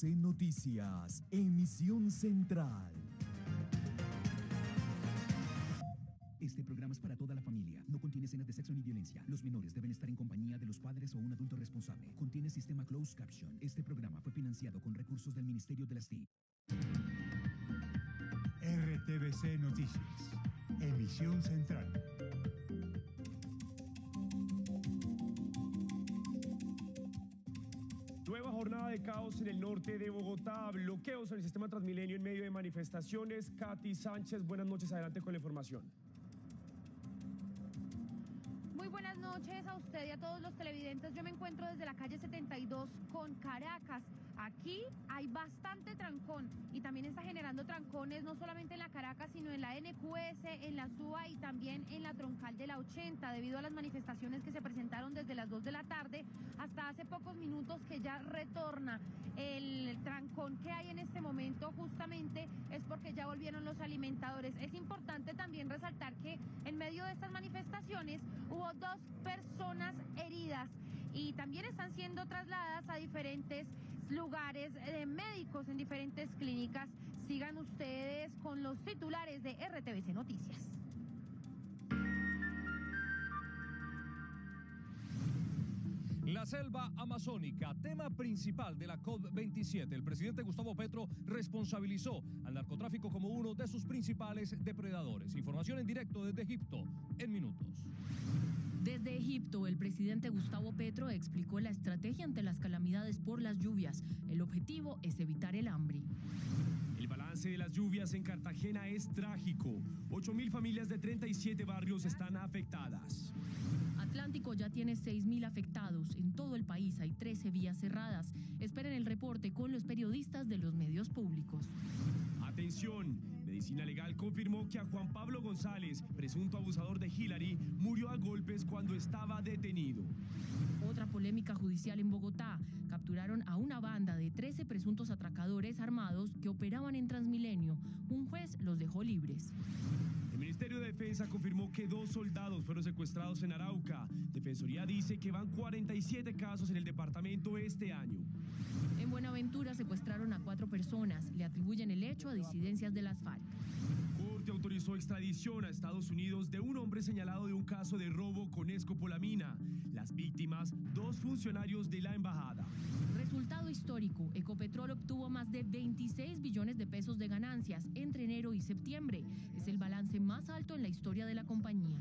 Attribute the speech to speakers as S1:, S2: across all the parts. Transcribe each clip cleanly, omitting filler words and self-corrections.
S1: RTVC Noticias, emisión central. Este programa es para toda la familia. No contiene escenas de sexo ni violencia. Los menores deben estar en compañía de los padres o un adulto responsable. Contiene sistema closed caption. Este programa fue financiado con recursos del Ministerio de las TIC.
S2: RTVC Noticias, emisión central.
S3: Nueva jornada de caos en el norte de Bogotá, bloqueos en el sistema Transmilenio en medio de manifestaciones. Katy Sánchez, buenas noches, adelante con la información.
S4: Muy buenas noches a usted y a todos los televidentes. Yo me encuentro desde la calle 72 con Caracas. Aquí hay bastante trancón y también está generando trancones no solamente en la Caracas, sino en la NQS, en la SUA y también en la troncal de la 80, debido a las manifestaciones que se presentaron desde las 2 de la tarde hasta hace pocos minutos, que ya retorna. El trancón que hay en este momento justamente es porque ya volvieron los alimentadores. Es importante también resaltar que en medio de estas manifestaciones hubo 2 personas heridas y también están siendo trasladadas a diferentes lugares médicos en diferentes clínicas. Sigan ustedes con los titulares de RTVC Noticias.
S5: La selva amazónica, tema principal de la COP27. El presidente Gustavo Petro responsabilizó al narcotráfico como uno de sus principales depredadores. Información en directo desde Egipto, en minutos.
S6: Desde Egipto, el presidente Gustavo Petro explicó la estrategia ante las calamidades por las lluvias. El objetivo es evitar el hambre.
S3: El balance de las lluvias en Cartagena es trágico. 8.000 familias de 37 barrios están afectadas.
S6: Atlántico ya tiene 6.000 afectados. En todo el país hay 13 vías cerradas. Esperen el reporte con los periodistas de los medios públicos.
S3: Atención, Medicina Legal confirmó que a Juan Pablo González, presunto abusador de Hillary, murió a golpes cuando estaba detenido.
S6: Otra polémica judicial en Bogotá. Capturaron a una banda de 13 presuntos atracadores armados que operaban en Transmilenio. Un juez los dejó libres.
S3: El Ministerio de Defensa confirmó que 2 soldados fueron secuestrados en Arauca. Defensoría dice que van 47 casos en el departamento este año.
S6: En Buenaventura secuestraron a 4 personas. Le atribuyen el hecho a disidencias de las FARC.
S3: Corte autorizó extradición a Estados Unidos de un hombre señalado de un caso de robo con escopolamina. Las víctimas, 2 funcionarios de la embajada.
S6: Resultado histórico. Ecopetrol obtuvo más de 26 billones de pesos de ganancias entre enero y septiembre. Es el balance más alto en la historia de la compañía.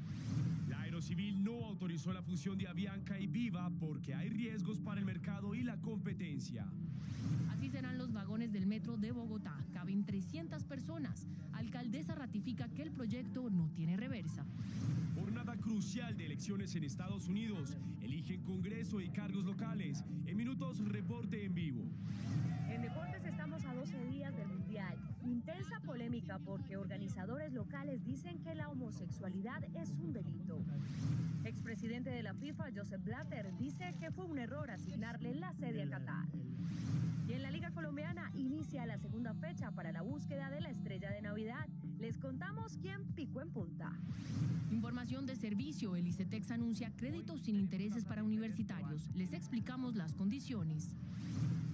S3: La Aerocivil no autorizó la fusión de Avianca y Viva porque hay riesgos para el mercado y la competencia.
S6: Así serán los vagones del metro de Bogotá. Caben 300 personas. Alcaldesa ratifica que el proyecto no tiene reversa.
S3: Jornada crucial de elecciones en Estados Unidos. Eligen Congreso y cargos locales. En minutos, reporte en vivo.
S7: En deportes estamos a 12 días del Mundial. Intensa polémica porque organizadores locales dicen que la homosexualidad es un delito. Expresidente de la FIFA, Joseph Blatter, dice que fue un error asignarle la sede a Qatar. Y en la Liga Colombiana inicia la segunda fecha para la búsqueda de la estrella de Navidad. Les contamos quién picó en punta.
S6: Información de servicio. El ICETEX anuncia créditos sin intereses para universitarios. Les explicamos las condiciones.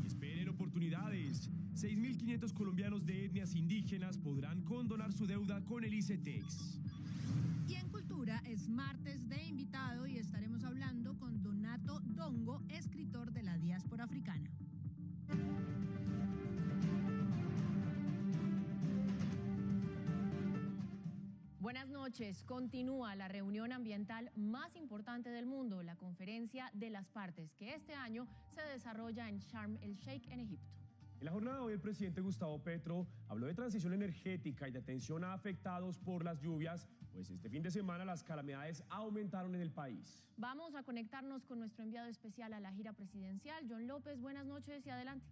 S3: Esperen oportunidades. 6.500 colombianos de etnias indígenas podrán condonar su deuda con el ICETEX.
S8: Y en Cultura es martes de invitado y estaremos hablando con Donato Dongo, escritor de la diáspora africana.
S6: Buenas noches. Continúa la reunión ambiental más importante del mundo, la Conferencia de las Partes, que este año se desarrolla en Sharm el Sheikh, en Egipto.
S3: En la jornada de hoy, el presidente Gustavo Petro habló de transición energética y de atención a afectados por las lluvias, pues este fin de semana las calamidades aumentaron en el país.
S6: Vamos a conectarnos con nuestro enviado especial a la gira presidencial, John López. Buenas noches y adelante.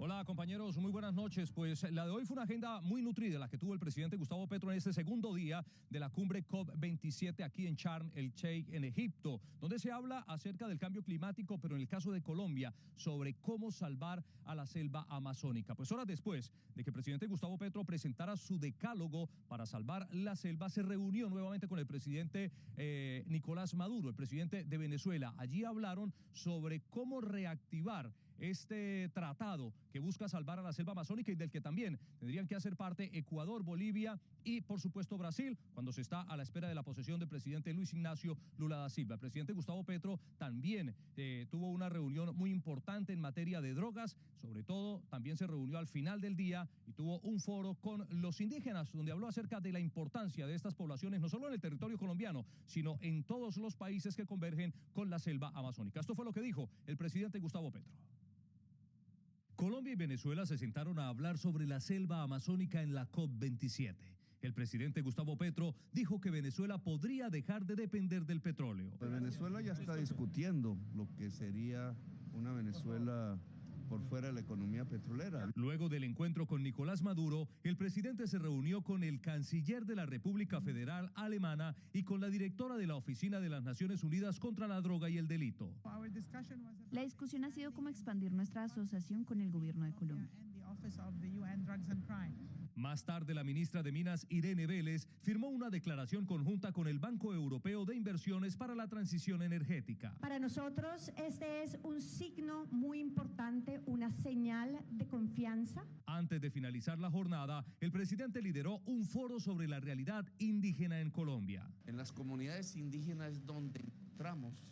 S5: Hola compañeros, muy buenas noches. Pues la de hoy fue una agenda muy nutrida la que tuvo el presidente Gustavo Petro en este segundo día de la cumbre COP27 aquí en Sharm el Sheikh en Egipto, donde se habla acerca del cambio climático, pero en el caso de Colombia, sobre cómo salvar a la selva amazónica. Pues horas después de que el presidente Gustavo Petro presentara su decálogo para salvar la selva, se reunió nuevamente con el presidente Nicolás Maduro, el presidente de Venezuela. Allí hablaron sobre cómo reactivar este tratado que busca salvar a la selva amazónica y del que también tendrían que hacer parte Ecuador, Bolivia y, por supuesto, Brasil, cuando se está a la espera de la posesión del presidente Luis Ignacio Lula da Silva. El presidente Gustavo Petro también tuvo una reunión muy importante en materia de drogas, sobre todo también se reunió al final del día y tuvo un foro con los indígenas, donde habló acerca de la importancia de estas poblaciones, no solo en el territorio colombiano, sino en todos los países que convergen con la selva amazónica. Esto fue lo que dijo el presidente Gustavo Petro. Colombia y Venezuela se sentaron a hablar sobre la selva amazónica en la COP27. El presidente Gustavo Petro dijo que Venezuela podría dejar de depender del petróleo.
S9: Venezuela ya está discutiendo lo que sería una Venezuela por fuera de la economía petrolera.
S5: Luego del encuentro con Nicolás Maduro, el presidente se reunió con el canciller de la República Federal Alemana y con la directora de la Oficina de las Naciones Unidas contra la Droga y el Delito.
S10: La discusión ha sido cómo expandir nuestra asociación con el gobierno de Colombia.
S5: Más tarde, la ministra de Minas, Irene Vélez, firmó una declaración conjunta con el Banco Europeo de Inversiones para la Transición Energética.
S11: Para nosotros este es un signo muy importante, una señal de confianza.
S5: Antes de finalizar la jornada, el presidente lideró un foro sobre la realidad indígena en Colombia.
S12: En las comunidades indígenas es donde encontramos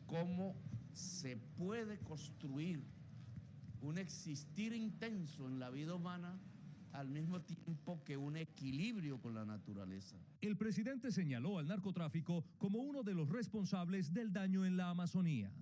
S12: cómo se puede construir un existir intenso en la vida humana al mismo tiempo que un equilibrio con la naturaleza.
S5: El presidente señaló al narcotráfico como uno de los responsables del daño en la Amazonía.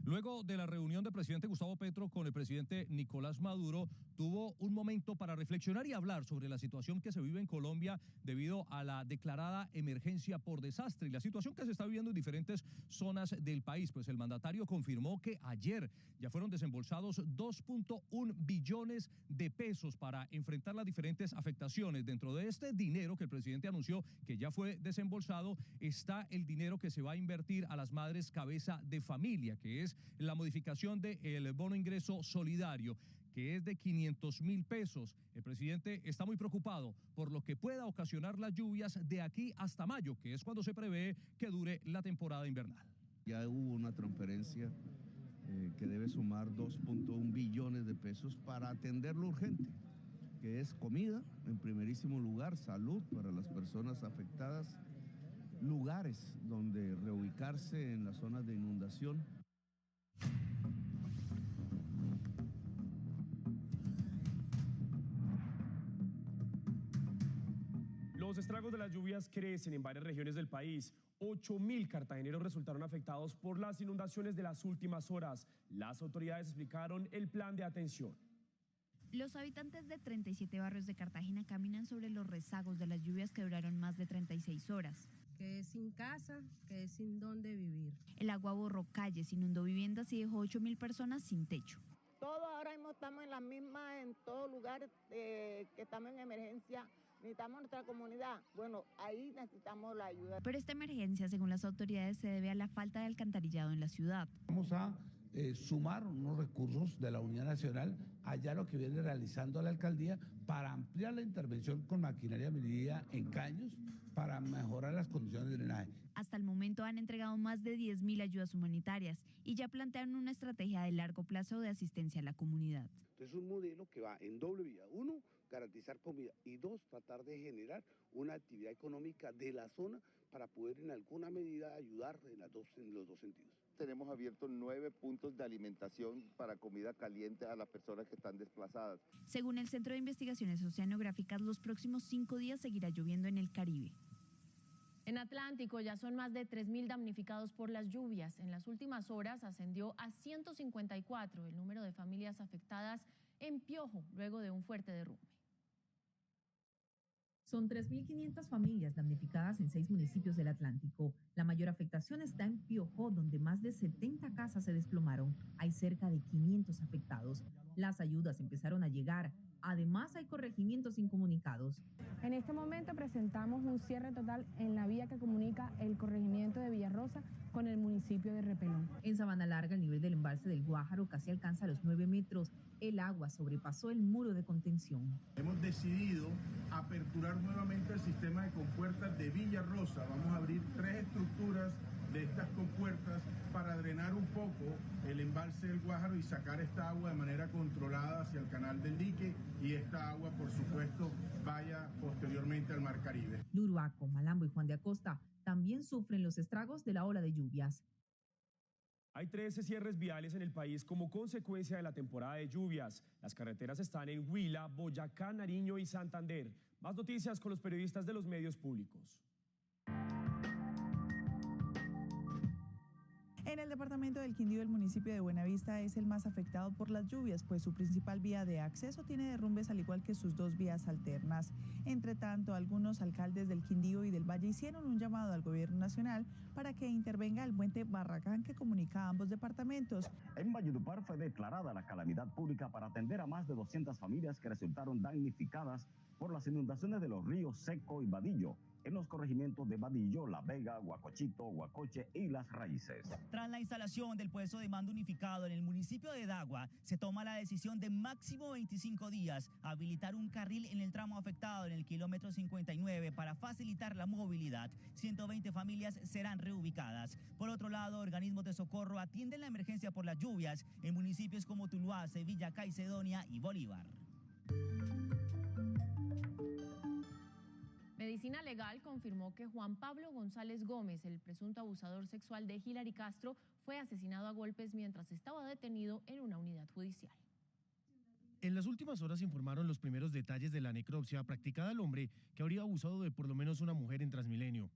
S5: Luego de la reunión del presidente Gustavo Petro con el presidente Nicolás Maduro, tuvo un momento para reflexionar y hablar sobre la situación que se vive en Colombia debido a la declarada emergencia por desastre y la situación que se está viviendo en diferentes zonas del país. Pues el mandatario confirmó que ayer ya fueron desembolsados 2.1 billones de pesos para enfrentar las diferentes afectaciones. Dentro de este dinero que el presidente anunció que ya fue desembolsado está el dinero que se va a invertir a las madres cabeza de familia, que es la modificación del bono ingreso solidario, que es de 500.000 pesos. El presidente está muy preocupado por lo que pueda ocasionar las lluvias de aquí hasta mayo, que es cuando se prevé que dure la temporada invernal.
S9: Ya hubo una transferencia que debe sumar 2.1 billones de pesos para atender lo urgente, que es comida, en primerísimo lugar, salud para las personas afectadas, lugares donde reubicarse en las zonas de inundación.
S3: Los estragos de las lluvias crecen en varias regiones del país. 8.000 cartageneros resultaron afectados por las inundaciones de las últimas horas. Las autoridades explicaron el plan de atención.
S10: Los habitantes de 37 barrios de Cartagena caminan sobre los rezagos de las lluvias que duraron más de 36 horas.
S13: Quedé sin casa, quedé sin dónde vivir.
S10: El agua borró calles, inundó viviendas y dejó 8.000 personas sin techo.
S14: Todos ahora mismo estamos en la misma, en todo lugar que estamos en emergencia. Necesitamos nuestra comunidad. Bueno, ahí necesitamos la ayuda.
S10: Pero esta emergencia, según las autoridades, se debe a la falta de alcantarillado en la ciudad.
S15: Vamos a sumar unos recursos de la Unidad Nacional allá lo que viene realizando la alcaldía para ampliar la intervención con maquinaria medida en caños para mejorar las condiciones de drenaje.
S10: Hasta el momento han entregado más de 10.000 ayudas humanitarias y ya plantean una estrategia de largo plazo de asistencia a la comunidad.
S16: Entonces es un modelo que va en doble vía. Uno, garantizar comida y dos, tratar de generar una actividad económica de la zona para poder en alguna medida ayudar en los dos sentidos.
S17: Tenemos abiertos 9 puntos de alimentación para comida caliente a las personas que están desplazadas.
S10: Según el Centro de Investigaciones Oceanográficas, los próximos 5 días seguirá lloviendo en el Caribe.
S6: En Atlántico ya son más de 3.000 damnificados por las lluvias. En las últimas horas ascendió a 154 el número de familias afectadas en Piojo luego de un fuerte derrumbe.
S18: Son 3.500 familias damnificadas en 6 municipios del Atlántico. La mayor afectación está en Piojó, donde más de 70 casas se desplomaron. Hay cerca de 500 afectados. Las ayudas empezaron a llegar. Además, hay corregimientos incomunicados.
S19: En este momento presentamos un cierre total en la vía que comunica el corregimiento de Villarrosa con el municipio de Repelón.
S18: En Sabana Larga, el nivel del embalse del Guájaro casi alcanza los 9 metros. El agua sobrepasó el muro de contención.
S20: Hemos decidido aperturar nuevamente el sistema de compuertas de Villarrosa. Vamos a abrir 3 estructuras de estas compuertas para drenar un poco el embalse del Guájaro y sacar esta agua de manera controlada hacia el canal del dique, y esta agua, por supuesto, vaya posteriormente al Mar Caribe.
S18: Luruaco, Malambo y Juan de Acosta también sufren los estragos de la ola de lluvias.
S3: Hay 13 cierres viales en el país como consecuencia de la temporada de lluvias. Las carreteras están en Huila, Boyacá, Nariño y Santander. Más noticias con los periodistas de los medios públicos.
S21: En el departamento del Quindío, el municipio de Buenavista es el más afectado por las lluvias, pues su principal vía de acceso tiene derrumbes al igual que sus 2 vías alternas. Entre tanto, algunos alcaldes del Quindío y del Valle hicieron un llamado al gobierno nacional para que intervenga el puente Barragán que comunica a ambos departamentos.
S22: En Valledupar fue declarada la calamidad pública para atender a más de 200 familias que resultaron damnificadas por las inundaciones de los ríos Seco y Vadillo, en los corregimientos de Vadillo, La Vega, Guacochito, Guacoche y Las Raíces.
S23: Tras la instalación del puesto de mando unificado en el municipio de Dagua, se toma la decisión de máximo 25 días habilitar un carril en el tramo afectado en el kilómetro 59 para facilitar la movilidad. 120 familias serán reubicadas. Por otro lado, organismos de socorro atienden la emergencia por las lluvias en municipios como Tuluá, Sevilla, Caicedonia y Bolívar.
S6: Medicina Legal confirmó que Juan Pablo González Gómez, el presunto abusador sexual de Hilary Castro, fue asesinado a golpes mientras estaba detenido en una unidad judicial.
S24: En las últimas horas se informaron los primeros detalles de la necropsia practicada al hombre que habría abusado de por lo menos una mujer en Transmilenio.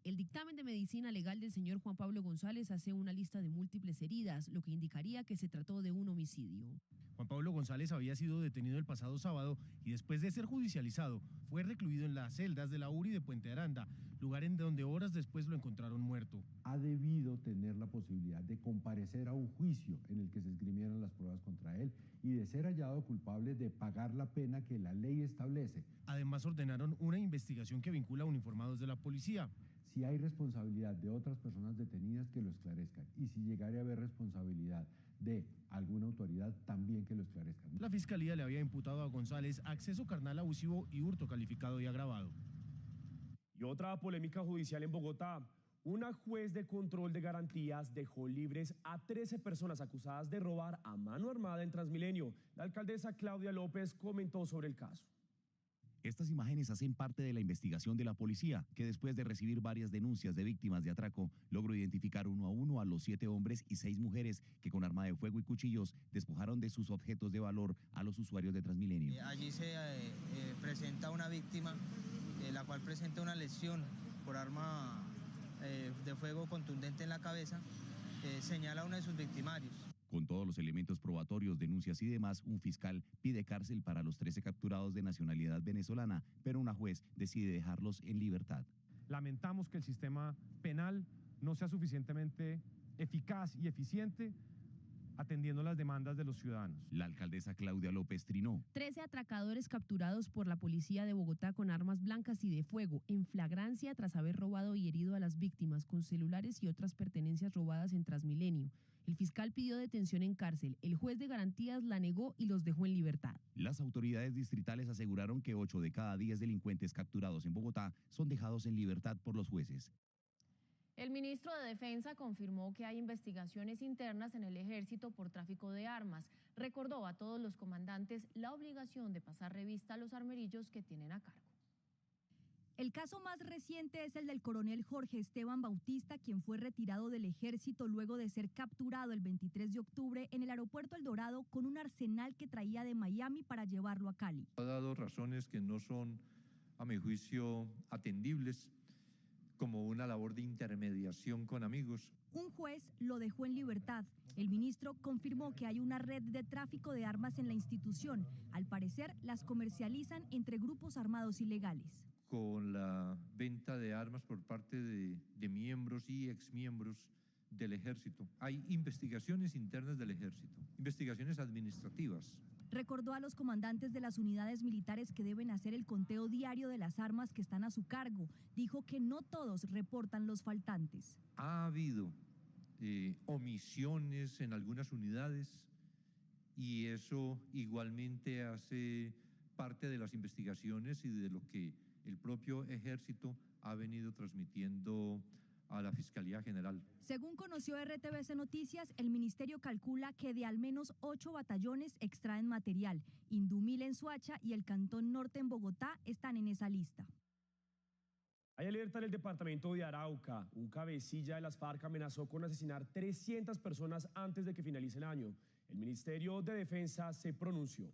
S25: El dictamen de medicina legal del señor Juan Pablo González hace una lista de múltiples heridas, lo que indicaría que se trató de un homicidio.
S24: Juan Pablo González había sido detenido el pasado sábado y después de ser judicializado fue recluido en las celdas de la URI de Puente Aranda, lugar en donde horas después lo encontraron muerto.
S26: Ha debido tener la posibilidad de comparecer a un juicio en el que se esgrimieran las pruebas contra él y de ser hallado culpable de pagar la pena que la ley establece.
S24: Además ordenaron una investigación que vincula a uniformados de la policía.
S26: Si hay responsabilidad de otras personas detenidas, que lo esclarezcan. Y si llegara a haber responsabilidad de alguna autoridad, también que lo esclarezcan.
S24: La Fiscalía le había imputado a González acceso carnal abusivo y hurto calificado y agravado.
S3: Y otra polémica judicial en Bogotá. Una juez de control de garantías dejó libres a 13 personas acusadas de robar a mano armada en Transmilenio. La alcaldesa Claudia López comentó sobre el caso.
S27: Estas imágenes hacen parte de la investigación de la policía, que después de recibir varias denuncias de víctimas de atraco, logró identificar uno a uno a los 7 hombres y 6 mujeres que con arma de fuego y cuchillos despojaron de sus objetos de valor a los usuarios de Transmilenio.
S28: Allí se presenta una víctima, la cual presenta una lesión por arma de fuego contundente en la cabeza, señala a uno de sus victimarios.
S27: Con todos los elementos probatorios, denuncias y demás, un fiscal pide cárcel para los 13 capturados de nacionalidad venezolana, pero una juez decide dejarlos en libertad.
S29: Lamentamos que el sistema penal no sea suficientemente eficaz y eficiente atendiendo las demandas de los ciudadanos.
S27: La alcaldesa Claudia López trinó.
S25: 13 atracadores capturados por la policía de Bogotá con armas blancas y de fuego en flagrancia tras haber robado y herido a las víctimas con celulares y otras pertenencias robadas en Transmilenio. El fiscal pidió detención en cárcel, el juez de garantías la negó y los dejó en libertad.
S27: Las autoridades distritales aseguraron que 8 de cada 10 delincuentes capturados en Bogotá son dejados en libertad por los jueces.
S6: El ministro de Defensa confirmó que hay investigaciones internas en el Ejército por tráfico de armas. Recordó a todos los comandantes la obligación de pasar revista a los armerillos que tienen a cargo.
S30: El caso más reciente es el del coronel Jorge Esteban Bautista, quien fue retirado del ejército luego de ser capturado el 23 de octubre en el aeropuerto El Dorado con un arsenal que traía de Miami para llevarlo a Cali.
S31: Ha dado razones que no son, a mi juicio, atendibles, como una labor de intermediación con amigos.
S30: Un juez lo dejó en libertad. El ministro confirmó que hay una red de tráfico de armas en la institución. Al parecer, las comercializan entre grupos armados ilegales.
S31: Con la venta de armas por parte de miembros y exmiembros del ejército. Hay investigaciones internas del ejército, investigaciones administrativas.
S30: Recordó a los comandantes de las unidades militares que deben hacer el conteo diario de las armas que están a su cargo. Dijo que no todos reportan los faltantes.
S31: Ha habido omisiones en algunas unidades y eso igualmente hace parte de las investigaciones y de lo que el propio ejército ha venido transmitiendo a la Fiscalía General.
S30: Según conoció RTBC Noticias, el ministerio calcula que de al menos 8 batallones extraen material. Indumil en Soacha y el Cantón Norte en Bogotá están en esa lista.
S3: Hay alerta en el departamento de Arauca. Un cabecilla de las FARC amenazó con asesinar 300 personas antes de que finalice el año. El Ministerio de Defensa se pronunció.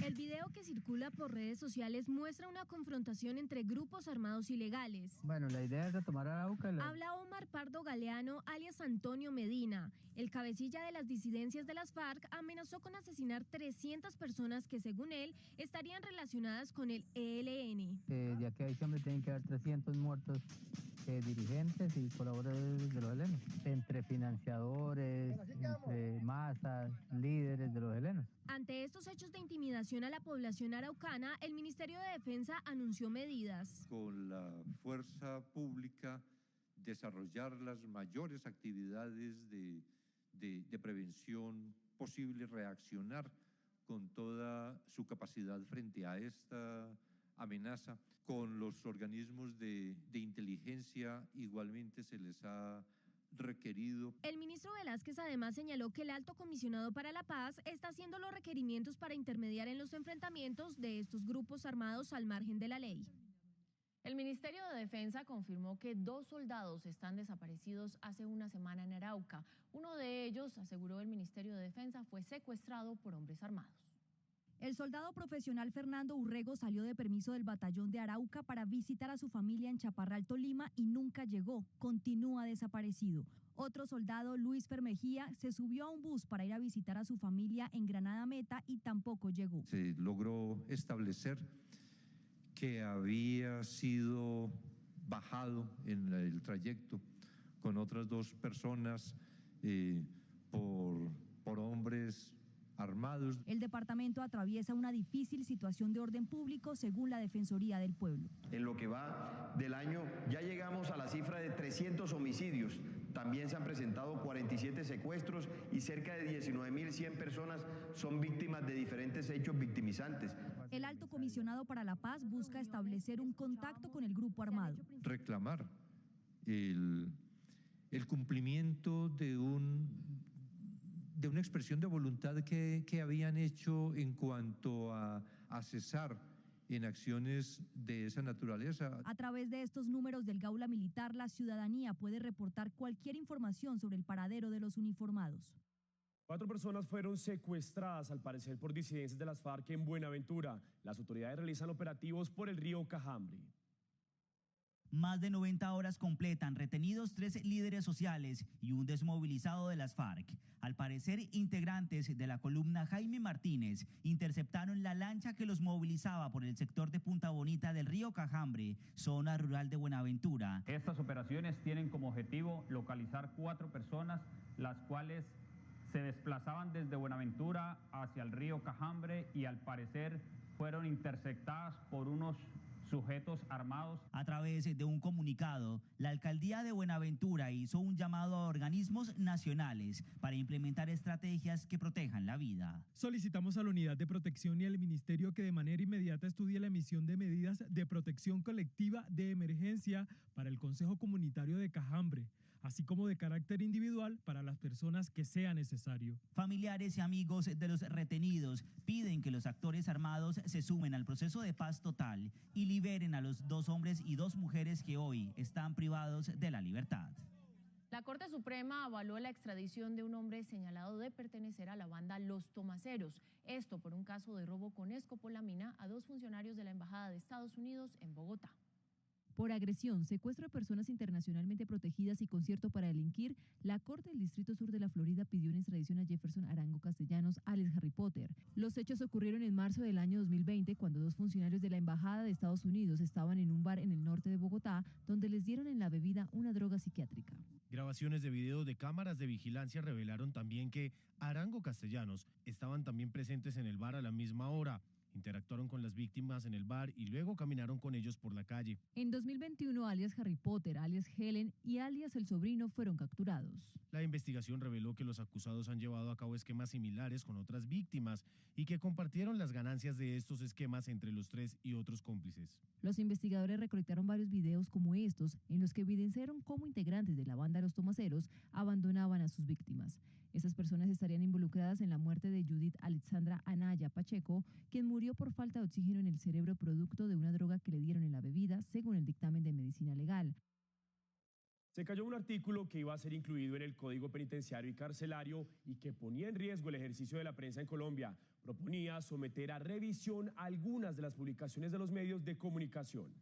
S1: El video que circula por redes sociales muestra una confrontación entre grupos armados ilegales.
S2: Bueno, la idea es retomar Arauca.
S1: Habla Omar Pardo Galeano, alias Antonio Medina. El cabecilla de las disidencias de las FARC amenazó con asesinar 300 personas que, según él, estarían relacionadas con el ELN.
S2: De aquí a diciembre tienen que haber 300 muertos dirigentes y colaboradores de los ELN, entre financiadores, entre masas, líderes de los ELN.
S1: Ante estos hechos de intimidación a la población araucana, el Ministerio de Defensa anunció medidas.
S31: Con la fuerza pública, desarrollar las mayores actividades de prevención posible, reaccionar con toda su capacidad frente a esta amenaza. Con los organismos de inteligencia igualmente se les ha requerido.
S1: El ministro Velázquez además señaló que el Alto Comisionado para la Paz está haciendo los requerimientos para intermediar en los enfrentamientos de estos grupos armados al margen de la ley.
S6: El Ministerio de Defensa confirmó que 2 soldados están desaparecidos hace una semana en Arauca. Uno de ellos, aseguró el Ministerio de Defensa, fue secuestrado por hombres armados.
S30: El soldado profesional Fernando Urrego salió de permiso del batallón de Arauca para visitar a su familia en Chaparral, Tolima, y nunca llegó. Continúa desaparecido. Otro soldado, Luis Fermejía, se subió a un bus para ir a visitar a su familia en Granada Meta y tampoco llegó.
S31: Se logró establecer que había sido bajado en el trayecto con otras 2 personas por hombres armados.
S30: El departamento atraviesa una difícil situación de orden público según la Defensoría del Pueblo.
S4: En lo que va del año ya llegamos a la cifra de 300 homicidios. También se han presentado 47 secuestros y cerca de 19.100 personas son víctimas de diferentes hechos victimizantes.
S30: El Alto Comisionado para la Paz busca establecer un contacto con el grupo armado.
S31: Reclamar el cumplimiento de una expresión de voluntad que habían hecho en cuanto a cesar en acciones de esa naturaleza.
S30: A través de estos números del Gaula Militar, la ciudadanía puede reportar cualquier información sobre el paradero de los uniformados.
S3: 4 personas fueron secuestradas, al parecer, por disidencias de las FARC en Buenaventura. Las autoridades realizan operativos por el río Cajambre.
S23: Más de 90 horas completan retenidos 3 líderes sociales y un desmovilizado de las FARC. Al parecer, integrantes de la columna Jaime Martínez interceptaron la lancha que los movilizaba por el sector de Punta Bonita del río Cajambre, zona rural de Buenaventura.
S5: Estas operaciones tienen como objetivo localizar 4 personas, las cuales se desplazaban desde Buenaventura hacia el río Cajambre y al parecer fueron interceptadas por unos sujetos armados.
S23: A través de un comunicado, la alcaldía de Buenaventura hizo un llamado a organismos nacionales para implementar estrategias que protejan la vida.
S7: Solicitamos a la Unidad de Protección y al Ministerio que de manera inmediata estudie la emisión de medidas de protección colectiva de emergencia para el Consejo Comunitario de Cajambre, así como de carácter individual para las personas que sea necesario.
S23: Familiares y amigos de los retenidos piden que los actores armados se sumen al proceso de paz total y liberen a los 2 hombres y 2 mujeres que hoy están privados de la libertad.
S6: La Corte Suprema avaló la extradición de un hombre señalado de pertenecer a la banda Los Tomaseros, esto por un caso de robo con escopolamina a 2 funcionarios de la Embajada de Estados Unidos en Bogotá.
S25: Por agresión, secuestro de personas internacionalmente protegidas y concierto para delinquir, la Corte del Distrito Sur de la Florida pidió en extradición a Jefferson Arango Castellanos, alias Harry Potter. Los hechos ocurrieron en marzo del año 2020, cuando dos funcionarios de la Embajada de Estados Unidos estaban en un bar en el norte de Bogotá, donde les dieron en la bebida una droga psiquiátrica.
S24: Grabaciones de video de cámaras de vigilancia revelaron también que Arango Castellanos estaban también presentes en el bar a la misma hora. Interactuaron con las víctimas en el bar y luego caminaron con ellos por la calle.
S25: En 2021, alias Harry Potter, alias Helen y alias El Sobrino fueron capturados.
S24: La investigación reveló que los acusados han llevado a cabo esquemas similares con otras víctimas y que compartieron las ganancias de estos esquemas entre los tres y otros cómplices.
S25: Los investigadores recolectaron varios videos como estos, en los que evidenciaron cómo integrantes de la banda Los Tomaseros abandonaban a sus víctimas. Estas personas estarían involucradas en la muerte de Judith Alexandra Anaya Pacheco, quien murió por falta de oxígeno en el cerebro producto de una droga que le dieron en la bebida, según el dictamen de medicina legal.
S3: Se cayó un artículo que iba a ser incluido en el Código Penitenciario y Carcelario y que ponía en riesgo el ejercicio de la prensa en Colombia. Proponía someter a revisión algunas de las publicaciones de los medios de comunicación.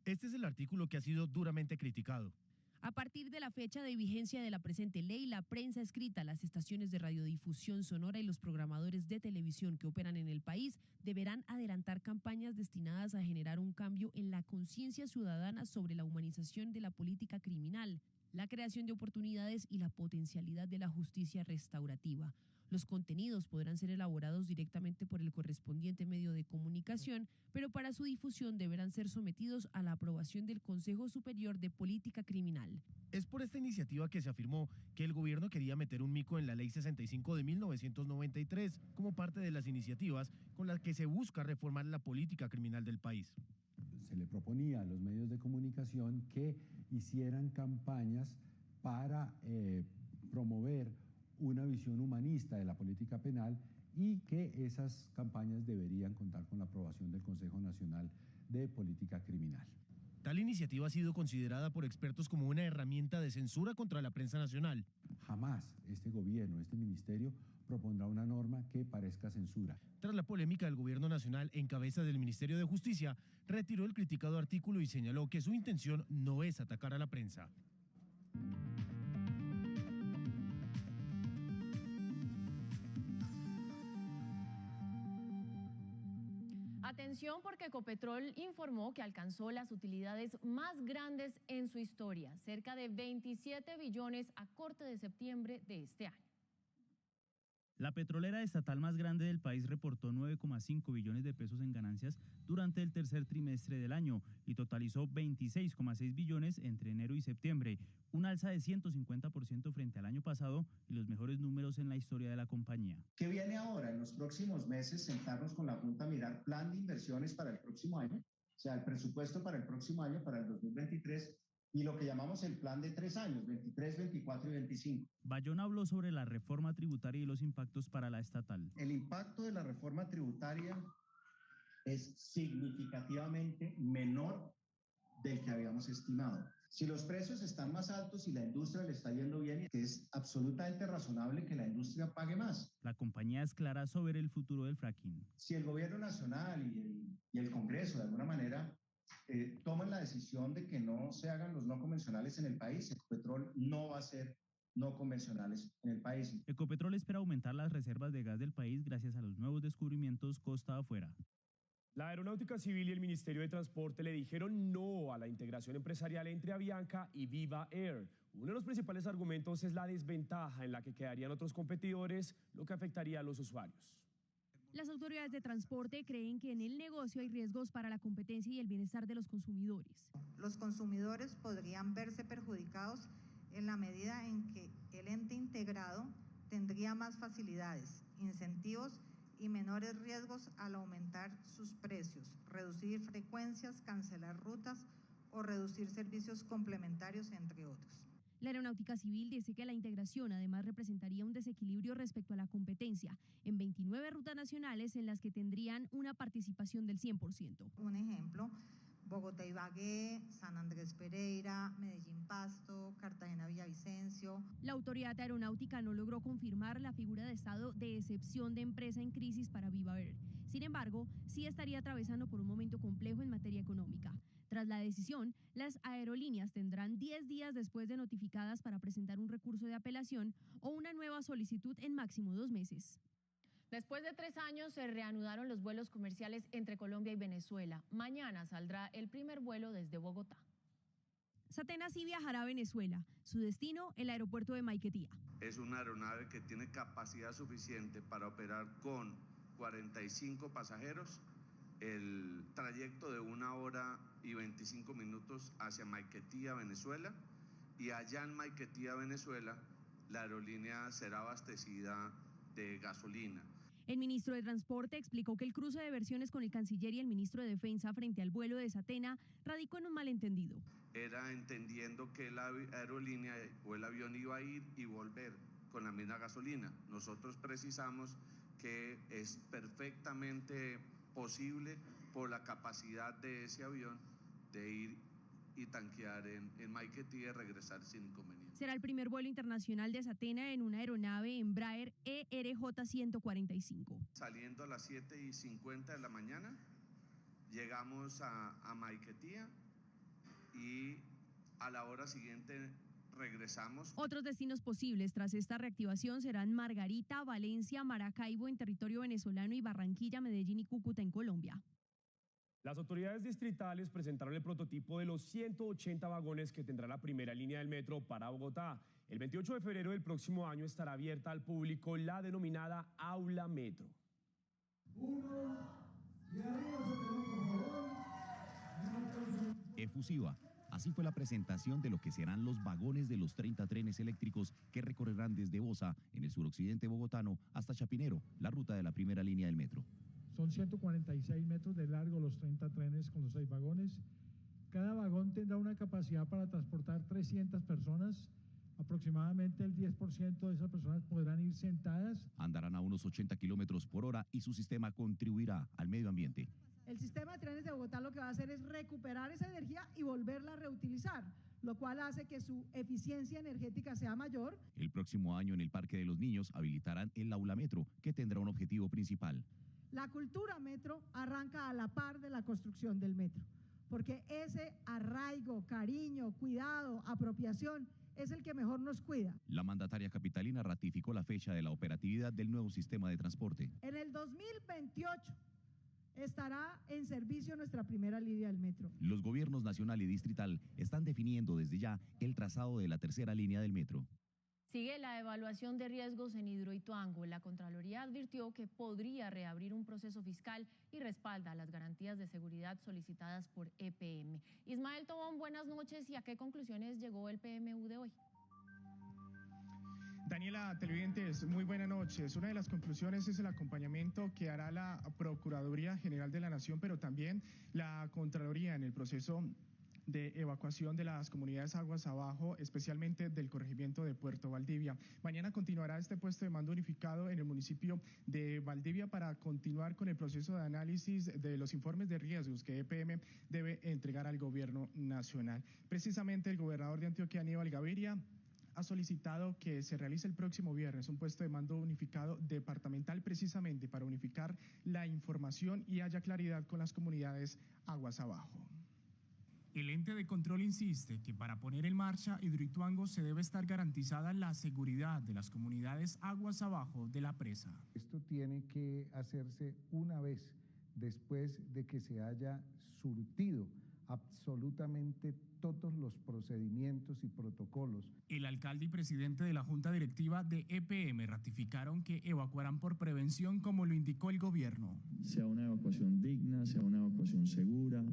S24: Este es el artículo que ha sido duramente criticado.
S25: A partir de la fecha de vigencia de la presente ley, la prensa escrita, las estaciones de radiodifusión sonora y los programadores de televisión que operan en el país deberán adelantar campañas destinadas a generar un cambio en la conciencia ciudadana sobre la humanización de la política criminal, la creación de oportunidades y la potencialidad de la justicia restaurativa. Los contenidos podrán ser elaborados directamente por el correspondiente medio de comunicación, pero para su difusión deberán ser sometidos a la aprobación del Consejo Superior de Política Criminal.
S24: Es por esta iniciativa que se afirmó que el gobierno quería meter un mico en la Ley 65 de 1993 como parte de las iniciativas con las que se busca reformar la política criminal del país.
S26: Se le proponía a los medios de comunicación que hicieran campañas para promover una visión humanista de la política penal y que esas campañas deberían contar con la aprobación del Consejo Nacional de Política Criminal.
S24: Tal iniciativa ha sido considerada por expertos como una herramienta de censura contra la prensa nacional.
S26: Jamás este gobierno, este ministerio, propondrá una norma que parezca censura.
S24: Tras la polémica, el gobierno nacional, en cabeza del Ministerio de Justicia, retiró el criticado artículo y señaló que su intención no es atacar a la prensa.
S6: Atención, porque Ecopetrol informó que alcanzó las utilidades más grandes en su historia, cerca de 27 billones a corte de septiembre de este año.
S8: La petrolera estatal más grande del país reportó 9,5 billones de pesos en ganancias durante el tercer trimestre del año y totalizó 26,6 billones entre enero y septiembre, un alza de 150% frente al año pasado y los mejores números en la historia de la compañía.
S9: ¿Qué viene ahora? En los próximos meses sentarnos con la Junta a mirar plan de inversiones para el próximo año, o sea, el presupuesto para el próximo año, para el 2023, y lo que llamamos el plan de 3 años, 23, 24 y 25.
S8: Bayona habló sobre la reforma tributaria y los impactos para la estatal.
S9: El impacto de la reforma tributaria es significativamente menor del que habíamos estimado. Si los precios están más altos y la industria le está yendo bien, es absolutamente razonable que la industria pague más.
S8: La compañía es clara sobre el futuro del fracking.
S9: Si el gobierno nacional y el Congreso de alguna manera toman la decisión de que no se hagan los no convencionales en el país, Ecopetrol no va a ser no convencionales en el país.
S8: Ecopetrol espera aumentar las reservas de gas del país gracias a los nuevos descubrimientos costa afuera.
S3: La Aeronáutica Civil y el Ministerio de Transporte le dijeron no a la integración empresarial entre Avianca y Viva Air. Uno de los principales argumentos es la desventaja en la que quedarían otros competidores, lo que afectaría a los usuarios.
S1: Las autoridades de transporte creen que en el negocio hay riesgos para la competencia y el bienestar de los consumidores.
S10: Los consumidores podrían verse perjudicados en la medida en que el ente integrado tendría más facilidades, incentivos y menores riesgos al aumentar sus precios, reducir frecuencias, cancelar rutas o reducir servicios complementarios, entre otros.
S1: La Aeronáutica Civil dice que la integración además representaría un desequilibrio respecto a la competencia en 29 rutas nacionales en las que tendrían una participación del 100%.
S10: Un ejemplo, Bogotá-Ibagué, San Andrés Pereira, Medellín-Pasto, Cartagena-Villavicencio.
S1: La autoridad aeronáutica no logró confirmar la figura de estado de excepción de empresa en crisis para Viva Air.
S25: Sin embargo, sí estaría atravesando por un momento complejo en materia económica. Tras la decisión, las aerolíneas tendrán 10 días después de notificadas para presentar un recurso de apelación o una nueva solicitud en máximo 2 meses.
S6: Después de 3 años se reanudaron los vuelos comerciales entre Colombia y Venezuela. Mañana saldrá el primer vuelo desde Bogotá.
S25: Satena sí viajará a Venezuela. Su destino, el aeropuerto de Maiquetía.
S11: Es una aeronave que tiene capacidad suficiente para operar con 45 pasajeros el trayecto de 1 hora y 25 minutos hacia Maiquetía, Venezuela, y allá en Maiquetía, Venezuela, la aerolínea será abastecida de gasolina.
S25: El ministro de Transporte explicó que el cruce de versiones con el canciller y el ministro de Defensa frente al vuelo de Satena radicó en un malentendido.
S11: Era entendiendo que la aerolínea o el avión iba a ir y volver con la misma gasolina. Nosotros precisamos que es perfectamente posible por la capacidad de ese avión de ir y tanquear en Maiquetía y regresar sin inconveniente.
S25: Será el primer vuelo internacional de Satena en una aeronave Embraer ERJ-145.
S11: Saliendo a las 7:50 de la mañana, llegamos a Maiquetía y a la hora siguiente regresamos.
S25: Otros destinos posibles tras esta reactivación serán Margarita, Valencia, Maracaibo en territorio venezolano y Barranquilla, Medellín y Cúcuta en Colombia.
S3: Las autoridades distritales presentaron el prototipo de los 180 vagones que tendrá la primera línea del metro para Bogotá. El 28 de febrero del próximo año estará abierta al público la denominada Aula Metro.
S27: Efusiva. Así fue la presentación de lo que serán los vagones de los 30 trenes eléctricos que recorrerán desde Bosa, en el suroccidente bogotano, hasta Chapinero, la ruta de la primera línea del metro.
S12: Son 146 metros de largo los 30 trenes con los 6 vagones. Cada vagón tendrá una capacidad para transportar 300 personas. Aproximadamente el 10% de esas personas podrán ir sentadas.
S27: Andarán a unos 80 kilómetros por hora y su sistema contribuirá al medio ambiente.
S13: El sistema de trenes de Bogotá lo que va a hacer es recuperar esa energía y volverla a reutilizar, lo cual hace que su eficiencia energética sea mayor.
S27: El próximo año en el Parque de los Niños habilitarán el Aula Metro, que tendrá un objetivo principal.
S13: La cultura metro arranca a la par de la construcción del metro, porque ese arraigo, cariño, cuidado, apropiación es el que mejor nos cuida.
S27: La mandataria capitalina ratificó la fecha de la operatividad del nuevo sistema de transporte.
S13: En el 2028 estará en servicio nuestra primera línea del metro.
S27: Los gobiernos nacional y distrital están definiendo desde ya el trazado de la tercera línea del metro.
S6: Sigue la evaluación de riesgos en Hidroituango. La Contraloría advirtió que podría reabrir un proceso fiscal y respalda las garantías de seguridad solicitadas por EPM. Ismael Tobón, buenas noches. ¿Y a qué conclusiones llegó el PMU de hoy?
S14: Daniela, televidentes, muy buenas noches. Una de las conclusiones es el acompañamiento que hará la Procuraduría General de la Nación, pero también la Contraloría en el proceso de evacuación de las comunidades aguas abajo, especialmente del corregimiento de Puerto Valdivia. Mañana continuará este puesto de mando unificado en el municipio de Valdivia para continuar con el proceso de análisis de los informes de riesgos que EPM debe entregar al gobierno nacional. Precisamente el gobernador de Antioquia, Aníbal Gaviria, ha solicitado que se realice el próximo viernes un puesto de mando unificado departamental precisamente para unificar la información y haya claridad con las comunidades aguas abajo.
S15: El ente de control insiste que para poner en marcha Hidroituango se debe estar garantizada la seguridad de las comunidades aguas abajo de la presa.
S16: Esto tiene que hacerse una vez después de que se haya surtido absolutamente todos los procedimientos y protocolos.
S15: El alcalde y presidente de la Junta Directiva de EPM ratificaron que evacuarán por prevención como lo indicó el gobierno.
S17: Sea una evacuación digna, sea una evacuación segura,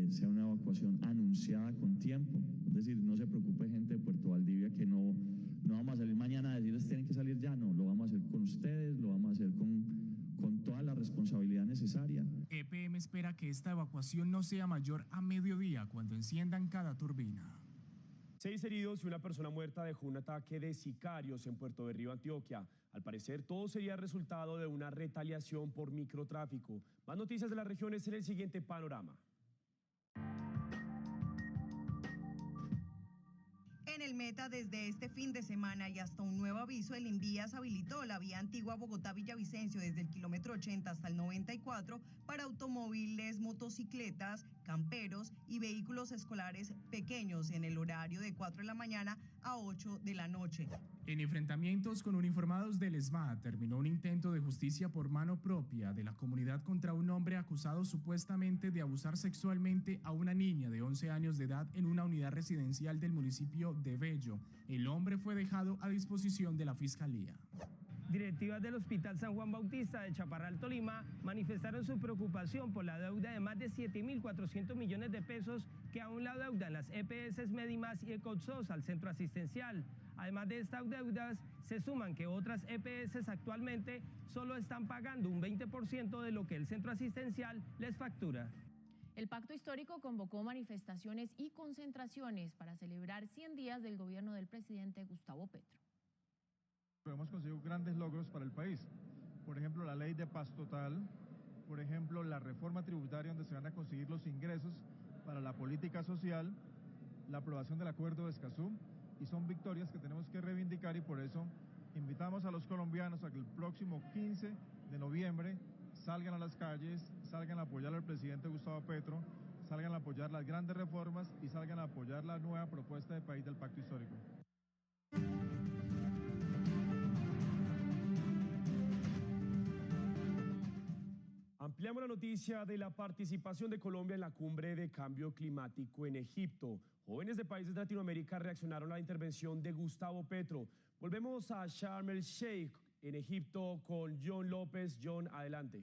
S17: sea una evacuación anunciada con tiempo. Es decir, no se preocupe gente de Puerto Valdivia que no vamos a salir mañana a decirles tienen que salir ya, no, lo vamos a hacer con ustedes, lo vamos a hacer con toda la responsabilidad necesaria.
S15: EPM espera que esta evacuación no sea mayor a mediodía cuando enciendan cada turbina.
S3: 6 heridos y una persona muerta dejó un ataque de sicarios en Puerto Berrío, Antioquia. Al parecer, todo sería resultado de una retaliación por microtráfico. Más noticias de las regiones en el siguiente panorama.
S18: En el
S2: Meta, desde este fin de semana y hasta un nuevo aviso, el Invías habilitó la vía antigua Bogotá-Villavicencio desde el kilómetro 80 hasta el 94 para automóviles, motocicletas, camperos y vehículos escolares pequeños en el horario de 4 de la mañana a 8 de la noche.
S15: En enfrentamientos con uniformados del ESMAD terminó un intento de justicia por mano propia de la comunidad contra un hombre acusado supuestamente de abusar sexualmente a una niña de 11 años de edad en una unidad residencial del municipio de Bello. El hombre fue dejado a disposición de la Fiscalía.
S4: Directivas del Hospital San Juan Bautista de Chaparral, Tolima, manifestaron su preocupación por la deuda de más de 7.400 millones de pesos que aún la deudan las EPS Medimas y Ecosos al centro asistencial. Además de estas deudas, se suman que otras EPS actualmente solo están pagando un 20% de lo que el centro asistencial les factura.
S6: El Pacto Histórico convocó manifestaciones y concentraciones para celebrar 100 días del gobierno del presidente Gustavo Petro.
S12: Hemos conseguido grandes logros para el país. Por ejemplo, la ley de paz total, por ejemplo, la reforma tributaria donde se van a conseguir los ingresos para la política social, la aprobación del acuerdo de Escazú, y son victorias que tenemos que reivindicar y por eso invitamos a los colombianos a que el próximo 15 de noviembre salgan a las calles, salgan a apoyar al presidente Gustavo Petro, salgan a apoyar las grandes reformas y salgan a apoyar la nueva propuesta de país del Pacto Histórico.
S3: Ampliamos la noticia de la participación de Colombia en la cumbre de cambio climático en Egipto. Jóvenes de países de Latinoamérica reaccionaron a la intervención de Gustavo Petro. Volvemos a Sharm el Sheikh en Egipto con John López. John, adelante.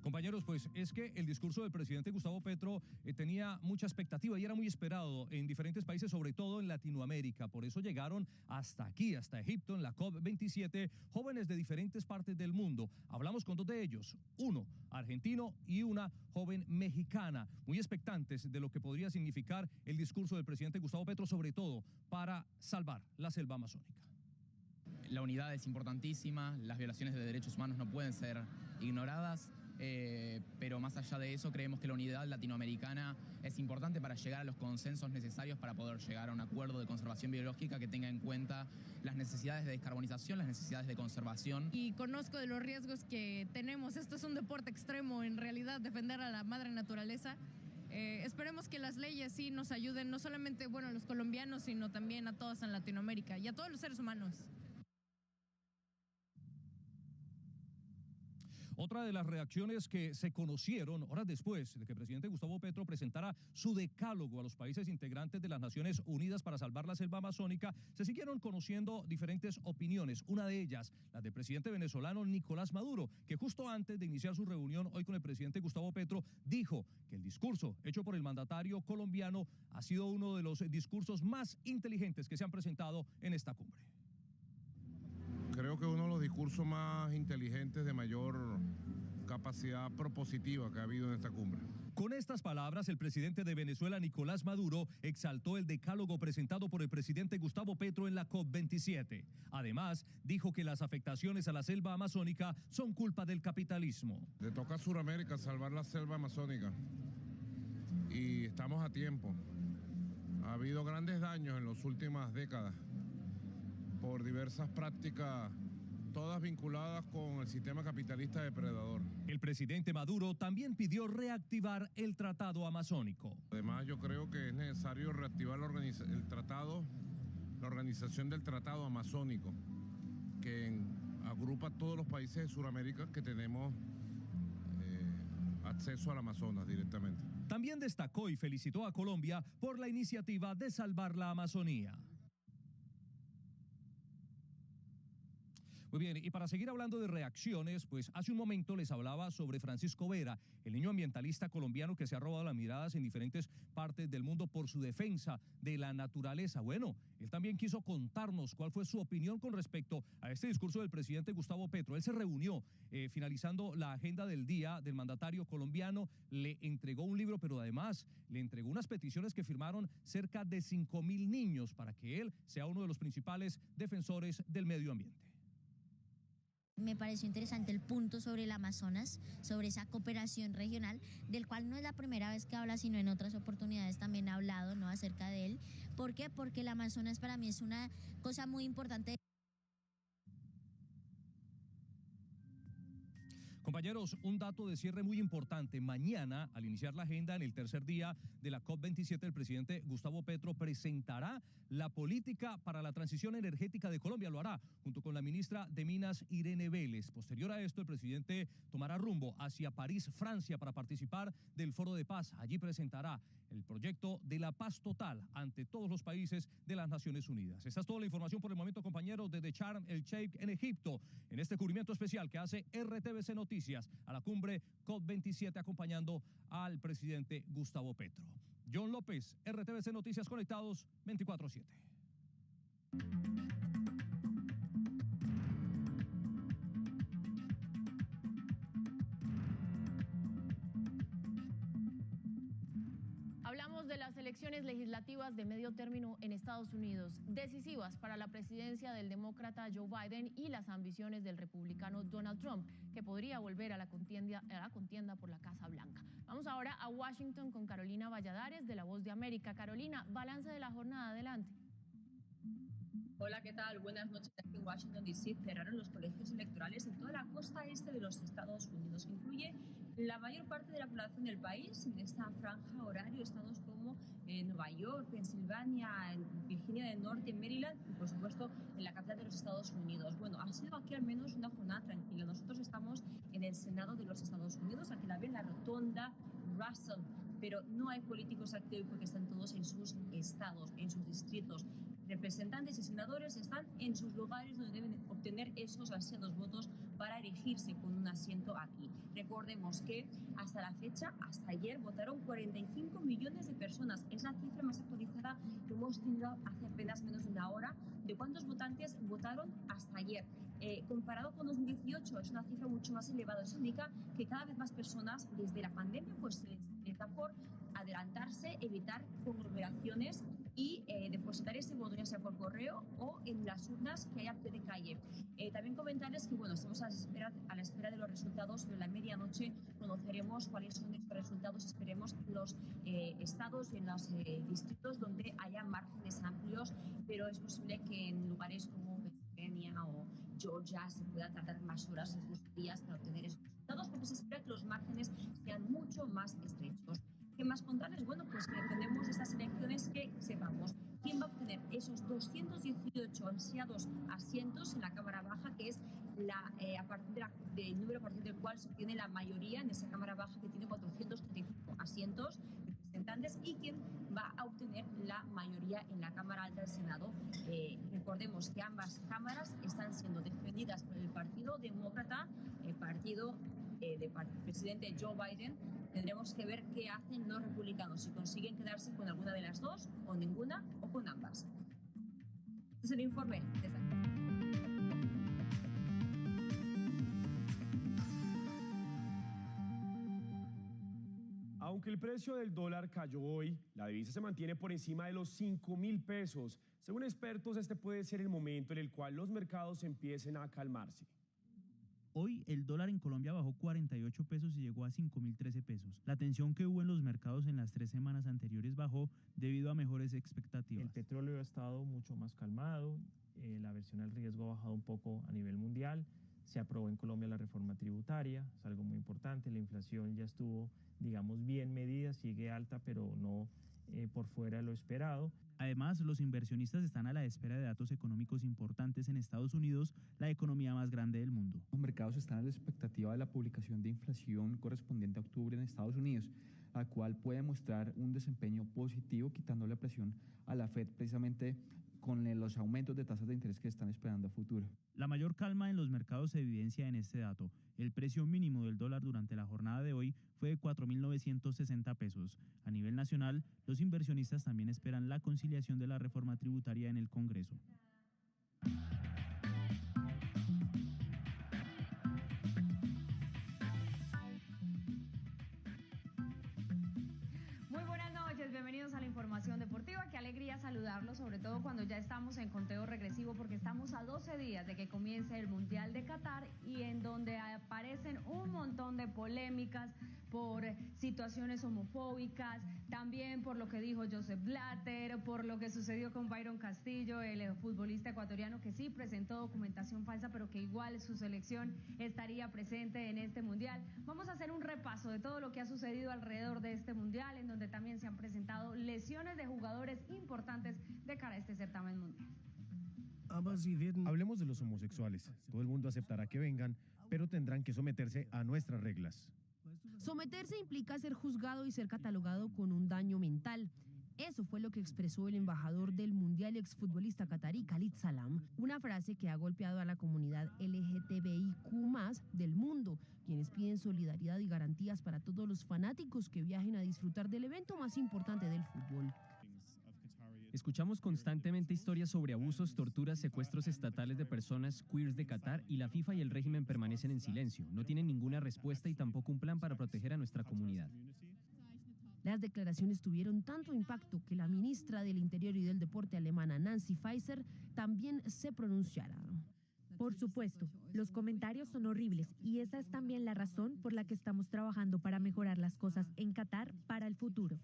S18: Compañeros, pues es que el discurso del presidente Gustavo Petro tenía mucha expectativa y era muy esperado en diferentes países, sobre todo en Latinoamérica. Por eso llegaron hasta aquí, hasta Egipto, en la COP27, jóvenes de diferentes partes del mundo. Hablamos con dos de ellos, uno argentino y una joven mexicana, muy expectantes de lo que podría significar el discurso del presidente Gustavo Petro, sobre todo para salvar la selva amazónica.
S19: La unidad es importantísima, las violaciones de derechos humanos no pueden ser ignoradas. Pero más allá de eso, creemos que la unidad latinoamericana es importante para llegar a los consensos necesarios para poder llegar a un acuerdo de conservación biológica que tenga en cuenta las necesidades de descarbonización, las necesidades de conservación.
S20: Y conozco de los riesgos que tenemos. Esto es un deporte extremo, en realidad, defender a la madre naturaleza. Esperemos que las leyes sí nos ayuden, no solamente a los colombianos, sino también a todos en Latinoamérica y a todos los seres humanos.
S18: Otra de las reacciones que se conocieron horas después de que el presidente Gustavo Petro presentara su decálogo a los países integrantes de las Naciones Unidas para salvar la selva amazónica, se siguieron conociendo diferentes opiniones. Una de ellas, la del presidente venezolano Nicolás Maduro, que justo antes de iniciar su reunión hoy con el presidente Gustavo Petro, dijo que el discurso hecho por el mandatario colombiano ha sido uno de los discursos más inteligentes que se han presentado en esta cumbre.
S21: Creo que uno de los discursos más inteligentes de mayor capacidad propositiva que ha habido en esta cumbre.
S18: Con estas palabras, el presidente de Venezuela, Nicolás Maduro, exaltó el decálogo presentado por el presidente Gustavo Petro en la COP27. Además, dijo que las afectaciones a la selva amazónica son culpa del capitalismo.
S21: Le toca a Sudamérica salvar la selva amazónica y estamos a tiempo. Ha habido grandes daños en las últimas décadas por diversas prácticas, todas vinculadas con el sistema capitalista depredador.
S18: El presidente Maduro también pidió reactivar el Tratado Amazónico.
S21: Además, yo creo que es necesario reactivar la organización del Tratado Amazónico, que agrupa a todos los países de Sudamérica que tenemos acceso al Amazonas directamente.
S18: También destacó y felicitó a Colombia por la iniciativa de salvar la Amazonía. Muy bien, y para seguir hablando de reacciones, pues hace un momento les hablaba sobre Francisco Vera, el niño ambientalista colombiano que se ha robado las miradas en diferentes partes del mundo por su defensa de la naturaleza. Bueno, él también quiso contarnos cuál fue su opinión con respecto a este discurso del presidente Gustavo Petro. Él se reunió, finalizando la agenda del día del mandatario colombiano, le entregó un libro, pero además le entregó unas peticiones que firmaron cerca de 5.000 niños para que él sea uno de los principales defensores del medio ambiente.
S5: Me pareció interesante el punto sobre el Amazonas, sobre esa cooperación regional, del cual no es la primera vez que habla, sino en otras oportunidades también ha hablado, ¿no?, acerca de él. ¿Por qué? Porque el Amazonas para mí es una cosa muy importante.
S18: Compañeros, un dato de cierre muy importante. Mañana, al iniciar la agenda en el tercer día de la COP27, el presidente Gustavo Petro presentará la política para la transición energética de Colombia. Lo hará junto con la ministra de Minas, Irene Vélez. Posterior a esto, el presidente tomará rumbo hacia París, Francia, para participar del Foro de Paz. Allí presentará el proyecto de la paz total ante todos los países de las Naciones Unidas. Esta es toda la información por el momento, compañeros, desde Sharm el Sheikh en Egipto, en este cubrimiento especial que hace RTBC Noticias a la cumbre COP27, acompañando al presidente Gustavo Petro. John López, RTBC Noticias, conectados 24/7.
S6: Hablamos de las elecciones legislativas de medio término en Estados Unidos, decisivas para la presidencia del demócrata Joe Biden y las ambiciones del republicano Donald Trump, que podría volver a la contienda por la Casa Blanca. Vamos ahora a Washington con Carolina Valladares de La Voz de América. Carolina, balance de la jornada, adelante.
S7: Hola, ¿qué tal? Buenas noches. Aquí en Washington, D.C. cerraron los colegios electorales en toda la costa este de los Estados Unidos. Incluye la mayor parte de la población del país en esta franja horaria, estados como Nueva York, Pensilvania, Virginia del Norte, Maryland y, por supuesto, en la capital de los Estados Unidos. Bueno, ha sido aquí al menos una jornada tranquila. Nosotros estamos en el Senado de los Estados Unidos, aquí la ven, la rotonda Russell, pero no hay políticos activos porque están todos en sus estados, en sus distritos. Representantes y senadores están en sus lugares donde deben obtener esos ansiados votos para erigirse con un asiento aquí. Recordemos que hasta la fecha, hasta ayer, votaron 45 millones de personas. Es la cifra más actualizada que hemos tenido hace apenas menos de una hora de cuántos votantes votaron hasta ayer. Comparado con 2018, es una cifra mucho más elevada. Eso indica que cada vez más personas, desde la pandemia, pues les da por adelantarse, evitar conglomeraciones y depositar ese voto ya sea por correo o en las urnas que hay a pie de calle. También comentarles que bueno, estamos a la espera de los resultados. Sobre la medianoche conoceremos cuáles son estos resultados. Esperemos los estados y en los distritos donde haya márgenes amplios, pero es posible que en lugares como Pennsylvania o Georgia se pueda tardar más horas, incluso días, para obtener esos resultados, porque se espera que los márgenes sean mucho más estrechos. ¿Qué más contarles? Bueno, pues que dependemos de estas elecciones que sepamos quién va a obtener esos 218 ansiados asientos en la Cámara Baja, que es a partir del número a partir del cual se obtiene la mayoría en esa Cámara Baja, que tiene 435 asientos representantes, y quién va a obtener la mayoría en la Cámara Alta del Senado. Recordemos que ambas cámaras están siendo defendidas por el Partido Demócrata, el partido del presidente Joe Biden. Tendremos que ver qué hacen los republicanos, si consiguen quedarse con alguna de las dos, o ninguna, o con ambas. Este es el informe desde aquí.
S3: Aunque el precio del dólar cayó hoy, la divisa se mantiene por encima de los 5.000 pesos. Según expertos, este puede ser el momento en el cual los mercados empiecen a calmarse.
S8: Hoy el dólar en Colombia bajó 48 pesos y llegó a 5.013 pesos. La tensión que hubo en los mercados en las 3 semanas anteriores bajó debido a mejores expectativas.
S9: El petróleo ha estado mucho más calmado, la aversión al riesgo ha bajado un poco a nivel mundial. Se aprobó en Colombia la reforma tributaria, es algo muy importante. La inflación ya estuvo, digamos, bien medida, sigue alta, pero no por fuera de lo esperado.
S8: Además, los inversionistas están a la espera de datos económicos importantes en Estados Unidos, la economía más grande del mundo.
S22: Los mercados están a la expectativa de la publicación de inflación correspondiente a octubre en Estados Unidos, la cual puede mostrar un desempeño positivo, quitando la presión a la Fed precisamente con los aumentos de tasas de interés que están esperando a futuro.
S8: La mayor calma en los mercados se evidencia en este dato. El precio mínimo del dólar durante la jornada de hoy fue de 4.960 pesos. A nivel nacional, los inversionistas también esperan la conciliación de la reforma tributaria en el Congreso.
S23: Bienvenidos a la información deportiva. Qué alegría saludarlos, sobre todo cuando ya estamos en conteo regresivo, porque estamos a 12 días de que comience el Mundial de Qatar y donde aparecen un montón de polémicas por situaciones homofóbicas, también por lo que dijo Joseph Blatter, por lo que sucedió con Byron Castillo, el futbolista ecuatoriano que sí presentó documentación falsa, pero que igual su selección estaría presente en este mundial. Vamos a hacer un repaso de todo lo que ha sucedido alrededor de este mundial, en donde también se han presentado lesiones de jugadores importantes de cara a este certamen mundial.
S1: Hablemos de los homosexuales. Todo el mundo aceptará que vengan, pero tendrán que someterse a nuestras reglas.
S10: Someterse implica ser juzgado y ser catalogado con un daño mental. Eso fue lo que expresó el embajador del Mundial y exfutbolista catarí Khalid Salam, una frase que ha golpeado a la comunidad LGTBIQ+ del mundo, quienes piden solidaridad y garantías para todos los fanáticos que viajen a disfrutar del evento más importante del fútbol.
S11: Escuchamos constantemente historias sobre abusos, torturas, secuestros estatales de personas queers de Qatar y la FIFA y el régimen permanecen en silencio. No tienen ninguna respuesta y tampoco un plan para proteger a nuestra comunidad.
S10: Las declaraciones tuvieron tanto impacto que la ministra del Interior y del Deporte alemana Nancy Faeser también se pronunciara.
S13: Por supuesto, los comentarios son horribles y esa es también la razón por la que estamos trabajando para mejorar las cosas en Qatar para el futuro.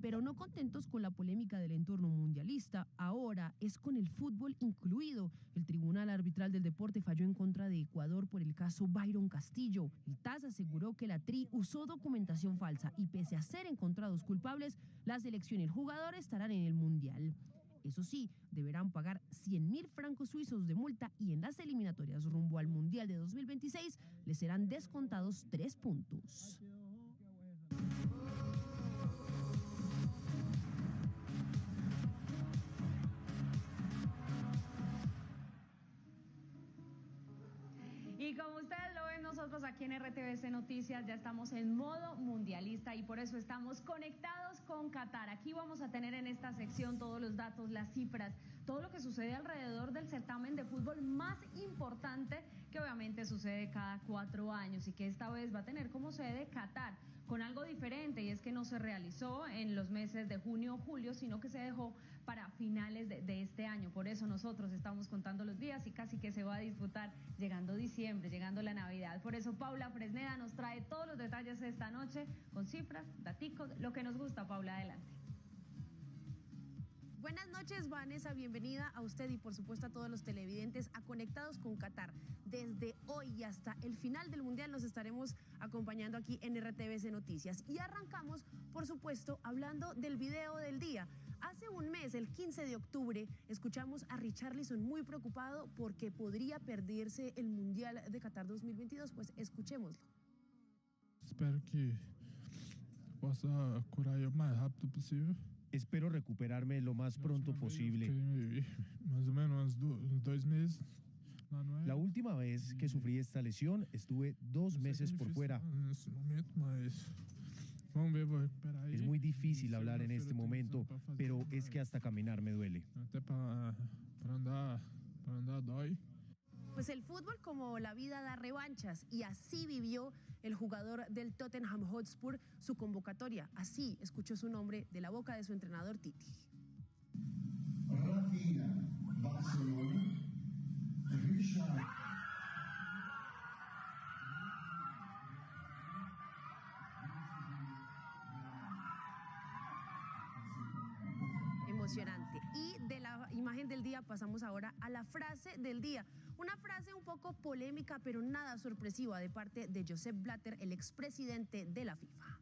S10: Pero no contentos con la polémica del entorno mundialista, ahora es con el fútbol incluido. El Tribunal Arbitral del Deporte falló en contra de Ecuador por el caso Byron Castillo. El TAS aseguró que la TRI usó documentación falsa y pese a ser encontrados culpables, la selección y el jugador estarán en el mundial. Eso sí, deberán pagar 100.000 francos suizos de multa y en las eliminatorias rumbo al Mundial de 2026 les serán descontados 3 puntos.
S23: Y como ustedes lo ven, nosotros aquí en RTVC Noticias ya estamos en modo mundialista y por eso estamos conectados con Qatar. Aquí vamos a tener en esta sección todos los datos, las cifras, todo lo que sucede alrededor del certamen de fútbol más importante que obviamente sucede cada 4 años y que esta vez va a tener como sede Qatar, con algo diferente y es que no se realizó en los meses de junio o julio, sino que se dejó para finales de este año. Por eso nosotros estamos contando los días y casi que se va a disputar llegando diciembre, llegando la Navidad. Por eso Paula Fresneda nos trae todos los detalles esta noche con cifras, daticos, lo que nos gusta. Paula, adelante.
S10: Buenas noches, Vanessa, bienvenida a usted y por supuesto a todos los televidentes a Conectados con Qatar. Desde hoy y hasta el final del Mundial nos estaremos acompañando aquí en RTVC Noticias. Y arrancamos, por supuesto, hablando del video del día. Hace un mes, el 15 de octubre, escuchamos a Richarlison muy preocupado porque podría perderse el Mundial de Qatar 2022. Pues escuchémoslo.
S24: Espero que pueda curar lo más rápido posible.
S1: Espero recuperarme lo más pronto posible.
S24: Más o menos 2 meses.
S1: La última vez que sufrí esta lesión estuve 2 meses por fuera. Es muy difícil hablar en este momento, pero es que hasta caminar me duele.
S24: Para andar dói.
S10: Pues el fútbol, como la vida, da revanchas y así vivió el jugador del Tottenham Hotspur su convocatoria. Así escuchó su nombre de la boca de su entrenador Titi.
S25: Rafinha, Barcelona, Richard.
S10: Emocionante. Y de la imagen del día pasamos ahora a la frase del día. Una frase un poco polémica, pero nada sorpresiva de parte de Joseph Blatter, el expresidente de la FIFA.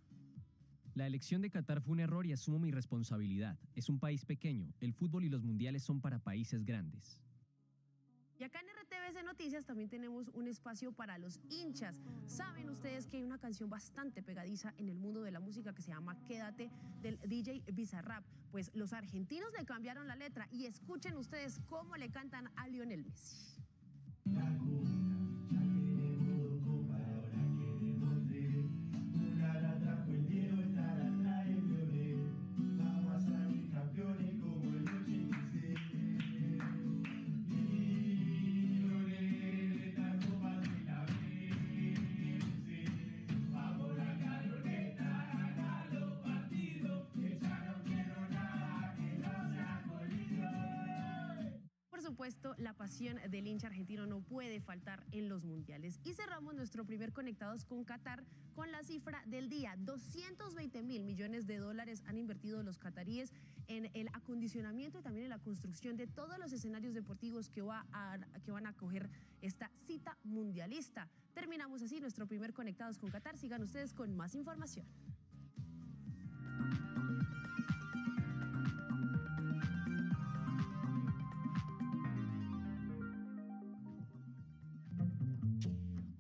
S11: La elección de Qatar fue un error y asumo mi responsabilidad. Es un país pequeño. El fútbol y los mundiales son para países grandes.
S10: Y acá en RTVC Noticias también tenemos un espacio para los hinchas. Saben ustedes que hay una canción bastante pegadiza en el mundo de la música que se llama Quédate, del DJ Bizarrap. Pues los argentinos le cambiaron la letra y escuchen ustedes cómo le cantan a Lionel Messi. supuesto, la pasión del hincha argentino no puede faltar en los mundiales. Y cerramos nuestro primer Conectados con Qatar con la cifra del día. 220.000 millones de dólares han invertido los cataríes en el acondicionamiento y también en la construcción de todos los escenarios deportivos que van a acoger esta cita mundialista. Terminamos así nuestro primer Conectados con Qatar. Sigan ustedes con más información.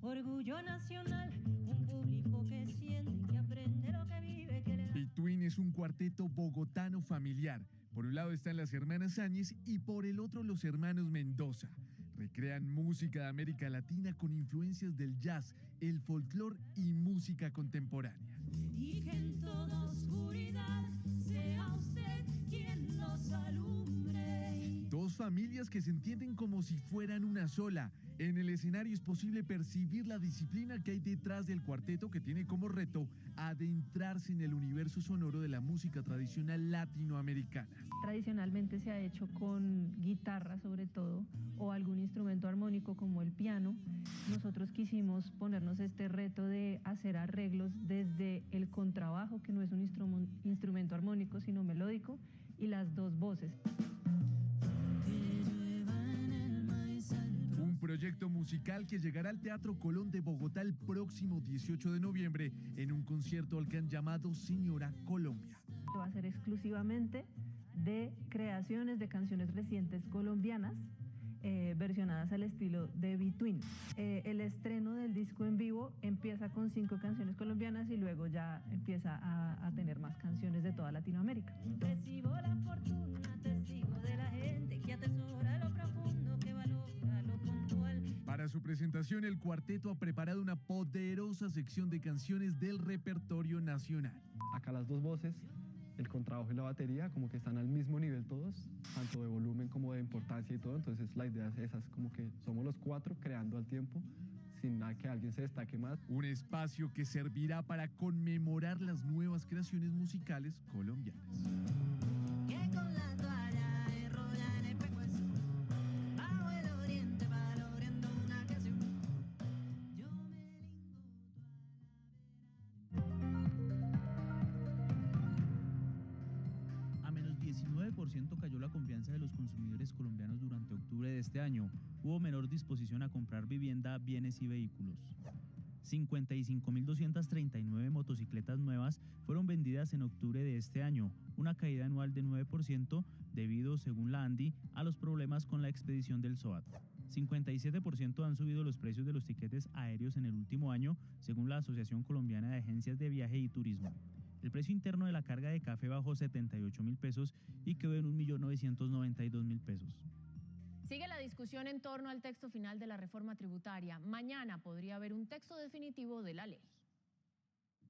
S2: Orgullo nacional, un público que siente, que aprende lo que vive, que le da...
S14: Between es un cuarteto bogotano familiar. Por un lado están las hermanas Áñez y por el otro los hermanos Mendoza. Recrean música de América Latina con influencias del jazz, el folclore y música contemporánea.
S2: Y que en toda oscuridad sea usted quien los alumbre.
S14: Dos familias que se entienden como si fueran una sola. En el escenario es posible percibir la disciplina que hay detrás del cuarteto, que tiene como reto adentrarse en el universo sonoro de la música tradicional latinoamericana.
S15: Tradicionalmente se ha hecho con guitarra sobre todo, o algún instrumento armónico como el piano. Nosotros quisimos ponernos este reto de hacer arreglos desde el contrabajo, que no es un instrumento armónico sino melódico, y las dos voces.
S14: Un proyecto musical que llegará al Teatro Colón de Bogotá el próximo 18 de noviembre en un concierto al que han llamado Señora Colombia.
S15: Va a ser exclusivamente de creaciones de canciones recientes colombinas, versionadas al estilo de Between. El estreno del disco en vivo empieza con 5 canciones colombianas y luego ya empieza a tener más canciones de toda Latinoamérica.
S2: Recibo la fortuna, testigo de la gente que atesora lo profundo, que valora lo puntual.
S14: Para su presentación, el cuarteto ha preparado una poderosa sección de canciones del repertorio nacional.
S16: Acá las dos voces, el contrabajo y la batería, como que están al mismo nivel todos, tanto de volumen como de importancia y todo. Entonces la idea es esa, es como que somos los 4 creando al tiempo, sin nada que alguien se destaque más.
S14: Un espacio que servirá para conmemorar las nuevas creaciones musicales colombianas.
S2: Que con la toalla enrollan el pescuezo, bajo el oriente valorando una canción. Yo me
S8: A menos 19% cayó la confianza de los consumidores colombianos durante octubre de este año. Hubo menor disposición a comprar vivienda, bienes y vehículos. 55.239 motocicletas nuevas fueron vendidas en octubre de este año, una caída anual de 9% debido, según la ANDI, a los problemas con la expedición del SOAT. 57% han subido los precios de los tiquetes aéreos en el último año, según la Asociación Colombiana de Agencias de Viaje y Turismo. El precio interno de la carga de café bajó 78.000 pesos y quedó en 1.992.000 pesos.
S6: Sigue la discusión en torno al texto final de la reforma tributaria. Mañana podría haber un texto definitivo de la ley.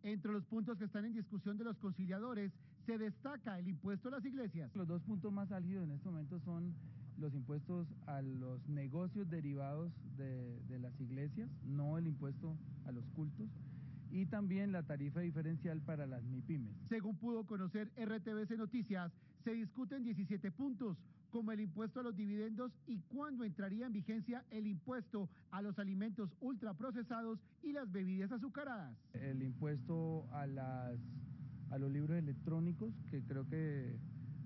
S17: Entre los puntos que están en discusión de los conciliadores, se destaca el impuesto a las iglesias.
S26: Los dos puntos más álgidos en este momento son los impuestos a los negocios derivados de las iglesias, no el impuesto a los cultos, y también la tarifa diferencial para las MIPYMES.
S17: Según pudo conocer RTVC Noticias, se discuten 17 puntos, como el impuesto a los dividendos y cuándo entraría en vigencia el impuesto a los alimentos ultraprocesados y las bebidas azucaradas.
S26: El impuesto a los libros electrónicos, que creo que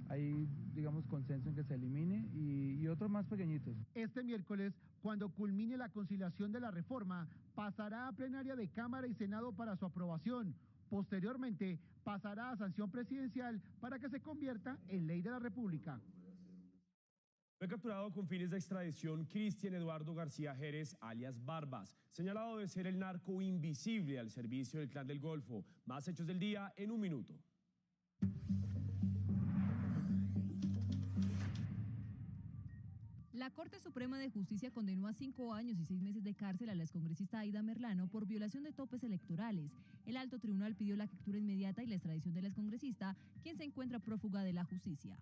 S26: hay, digamos, consenso en que se elimine, y otros más pequeñitos.
S17: Este miércoles, cuando culmine la conciliación de la reforma, pasará a plenaria de Cámara y Senado para su aprobación. Posteriormente, pasará a sanción presidencial para que se convierta en ley de la República.
S3: Fue capturado con fines de extradición Cristian Eduardo García Jerez, alias Barbas, señalado de ser el narco invisible al servicio del Clan del Golfo. Más hechos del día en un minuto.
S27: La Corte Suprema de Justicia condenó a 5 años y 6 meses de cárcel a la excongresista Aida Merlano por violación de topes electorales. El alto tribunal pidió la captura inmediata y la extradición de la excongresista, quien se encuentra prófuga de la justicia.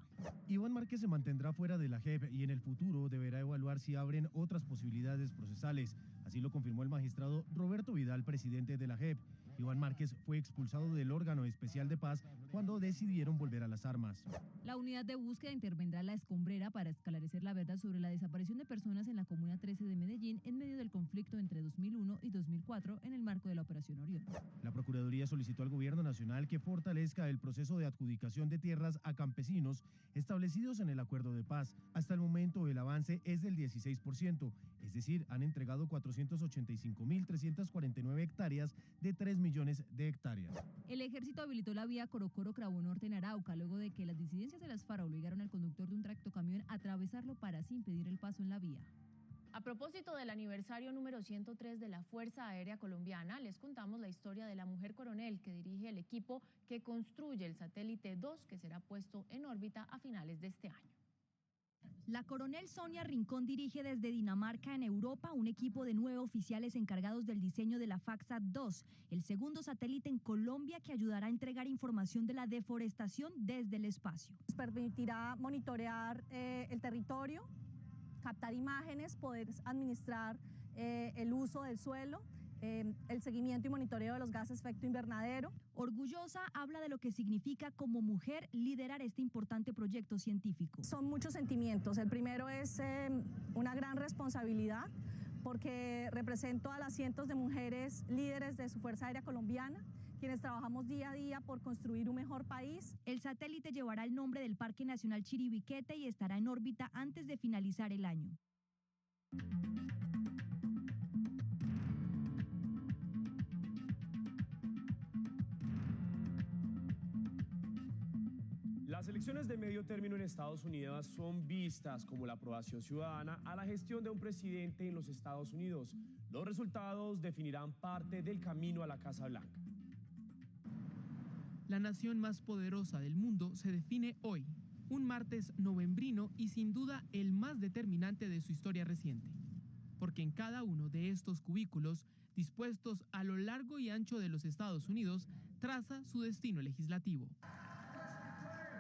S1: Iván Márquez se mantendrá fuera de la JEP y en el futuro deberá evaluar si abren otras posibilidades procesales. Así lo confirmó el magistrado Roberto Vidal, presidente de la JEP. Iván Márquez fue expulsado del órgano especial de paz cuando decidieron volver a las armas.
S27: La unidad de búsqueda intervendrá en La Escombrera para esclarecer la verdad sobre la desaparición de personas en la Comuna 13 de Medellín en medio del conflicto entre 2001 y 2004 en el marco de la Operación Orión.
S1: La Procuraduría solicitó al Gobierno Nacional que fortalezca el proceso de adjudicación de tierras a campesinos establecidos en el Acuerdo de Paz. Hasta el momento el avance es del 16%, es decir, han entregado 485.349 hectáreas de 3 millones de hectáreas.
S27: El ejército habilitó la vía Corocoro-Cravo Norte en Arauca luego de que las disidencias de las FARC obligaron al conductor de un tractocamión a atravesarlo para así impedir el paso en la vía.
S6: A propósito del aniversario número 103 de la Fuerza Aérea Colombiana, les contamos la historia de la mujer coronel que dirige el equipo que construye el satélite 2 que será puesto en órbita a finales de este año.
S4: La coronel Sonia Rincón dirige desde Dinamarca en Europa un equipo de 9 oficiales encargados del diseño de la FACSAT-2, el segundo satélite en Colombia que ayudará a entregar información de la deforestación desde el espacio.
S5: Nos permitirá monitorear el territorio, captar imágenes, poder administrar el uso del suelo, el seguimiento y monitoreo de los gases efecto invernadero.
S4: Orgullosa, habla de lo que significa como mujer liderar este importante proyecto científico.
S5: Son muchos sentimientos. El primero es una gran responsabilidad porque represento a las cientos de mujeres líderes de su Fuerza Aérea Colombiana, quienes trabajamos día a día por construir un mejor país.
S4: El satélite llevará el nombre del Parque Nacional Chiribiquete y estará en órbita antes de finalizar el año.
S3: Las elecciones de medio término en Estados Unidos son vistas como la aprobación ciudadana a la gestión de un presidente en los Estados Unidos. Los resultados definirán parte del camino a la Casa Blanca.
S12: La nación más poderosa del mundo se define hoy, un martes novembrino y sin duda el más determinante de su historia reciente. Porque en cada uno de estos cubículos, dispuestos a lo largo y ancho de los Estados Unidos, traza su destino legislativo.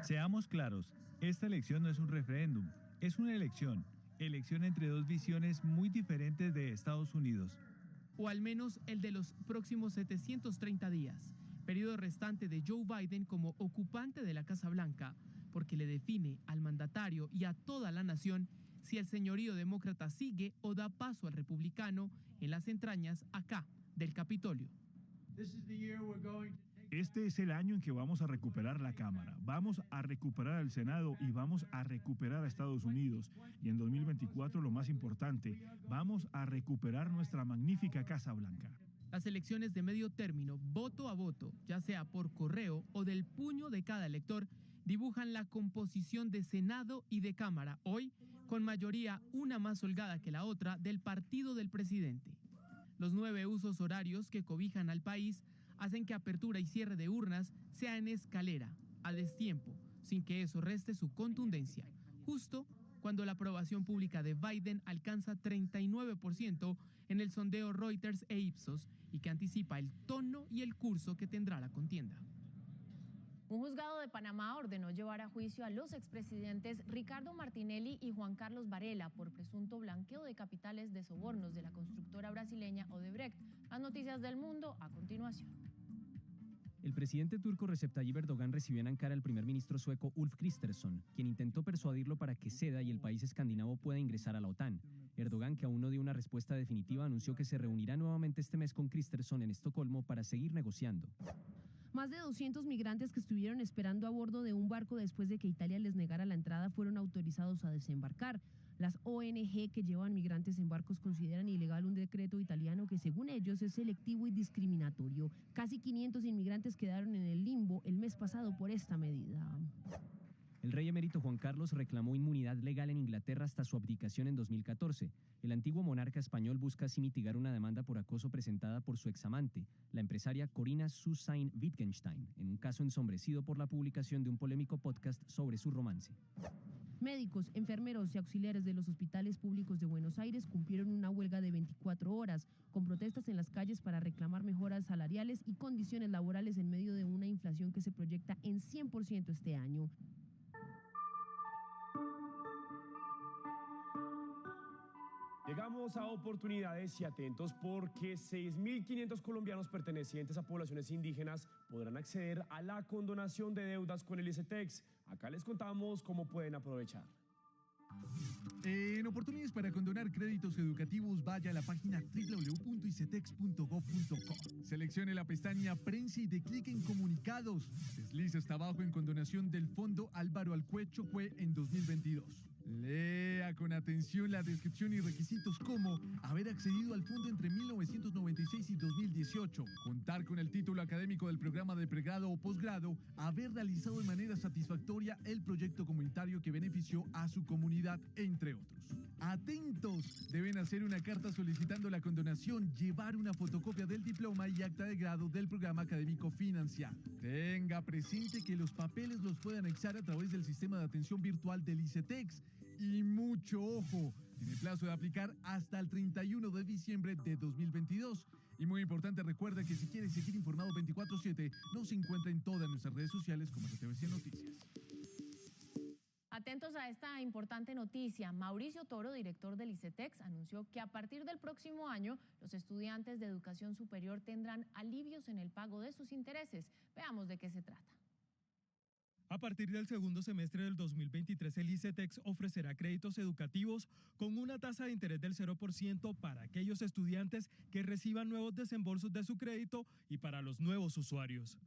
S18: Seamos claros, esta elección no es un referéndum, es una elección entre dos visiones muy diferentes de Estados Unidos.
S12: O al menos el de los próximos 730 días, periodo restante de Joe Biden como ocupante de la Casa Blanca, porque le define al mandatario y a toda la nación si el señorío demócrata sigue o da paso al republicano en las entrañas acá del Capitolio.
S18: Este es el año en que vamos a recuperar la Cámara, vamos a recuperar el Senado y vamos a recuperar a Estados Unidos. Y en 2024, lo más importante, vamos a recuperar nuestra magnífica Casa Blanca.
S12: Las elecciones de medio término, voto a voto, ya sea por correo o del puño de cada elector, dibujan la composición de Senado y de Cámara, hoy con mayoría una más holgada que la otra del partido del presidente. Los 9 usos horarios que cobijan al país hacen que apertura y cierre de urnas sea en escalera, a destiempo, sin que eso reste su contundencia, justo cuando la aprobación pública de Biden alcanza 39% en el sondeo Reuters e Ipsos y que anticipa el tono y el curso que tendrá la contienda.
S6: Un juzgado de Panamá ordenó llevar a juicio a los expresidentes Ricardo Martinelli y Juan Carlos Varela por presunto blanqueo de capitales de sobornos de la constructora brasileña Odebrecht. Las noticias del mundo a continuación.
S11: El presidente turco Recep Tayyip Erdogan recibió en Ankara al primer ministro sueco Ulf Kristersson, quien intentó persuadirlo para que ceda y el país escandinavo pueda ingresar a la OTAN. Erdogan, que aún no dio una respuesta definitiva, anunció que se reunirá nuevamente este mes con Kristersson en Estocolmo para seguir negociando.
S10: Más de 200 migrantes que estuvieron esperando a bordo de un barco después de que Italia les negara la entrada fueron autorizados a desembarcar. Las ONG que llevan migrantes en barcos consideran ilegal un decreto italiano que según ellos es selectivo y discriminatorio. Casi 500 inmigrantes quedaron en el limbo el mes pasado por esta medida.
S11: El rey emérito Juan Carlos reclamó inmunidad legal en Inglaterra hasta su abdicación en 2014. El antiguo monarca español busca así mitigar una demanda por acoso presentada por su examante, la empresaria Corinna Susanne Wittgenstein, en un caso ensombrecido por la publicación de un polémico podcast sobre su romance.
S10: Médicos, enfermeros y auxiliares de los hospitales públicos de Buenos Aires cumplieron una huelga de 24 horas, con protestas en las calles para reclamar mejoras salariales y condiciones laborales en medio de una inflación que se proyecta en 100% este año.
S3: Llegamos a oportunidades y atentos porque 6.500 colombianos pertenecientes a poblaciones indígenas podrán acceder a la condonación de deudas con el ICETEX. Acá les contamos cómo pueden aprovechar.
S14: En oportunidades para condonar créditos educativos, vaya a la página www.icetex.gov.co. Seleccione la pestaña Prensa y de clic en Comunicados. Deslice hasta abajo en condonación del Fondo Álvaro Alcuecho fue en 2022. Lea con atención la descripción y requisitos como haber accedido al fondo entre 1996 y 2018, contar con el título académico del programa de pregrado o posgrado, haber realizado de manera satisfactoria el proyecto comunitario que benefició a su comunidad, entre otros. ¡Atentos! Deben hacer una carta solicitando la condonación, llevar una fotocopia del diploma y acta de grado del programa académico financiado. Tenga presente que los papeles los puede anexar a través del sistema de atención virtual del ICETEX. Y mucho ojo, tiene plazo de aplicar hasta el 31 de diciembre de 2022. Y muy importante, recuerda que si quiere seguir informado 24/7, nos encuentra en todas nuestras redes sociales como RTVC Noticias.
S6: Atentos a esta importante noticia. Mauricio Toro, director del ICETEX, anunció que a partir del próximo año los estudiantes de educación superior tendrán alivios en el pago de sus intereses. Veamos de qué se trata.
S7: A partir del segundo semestre del 2023, el ICETEX ofrecerá créditos educativos con una tasa de interés del 0% para aquellos estudiantes que reciban nuevos desembolsos de su crédito y para los nuevos usuarios.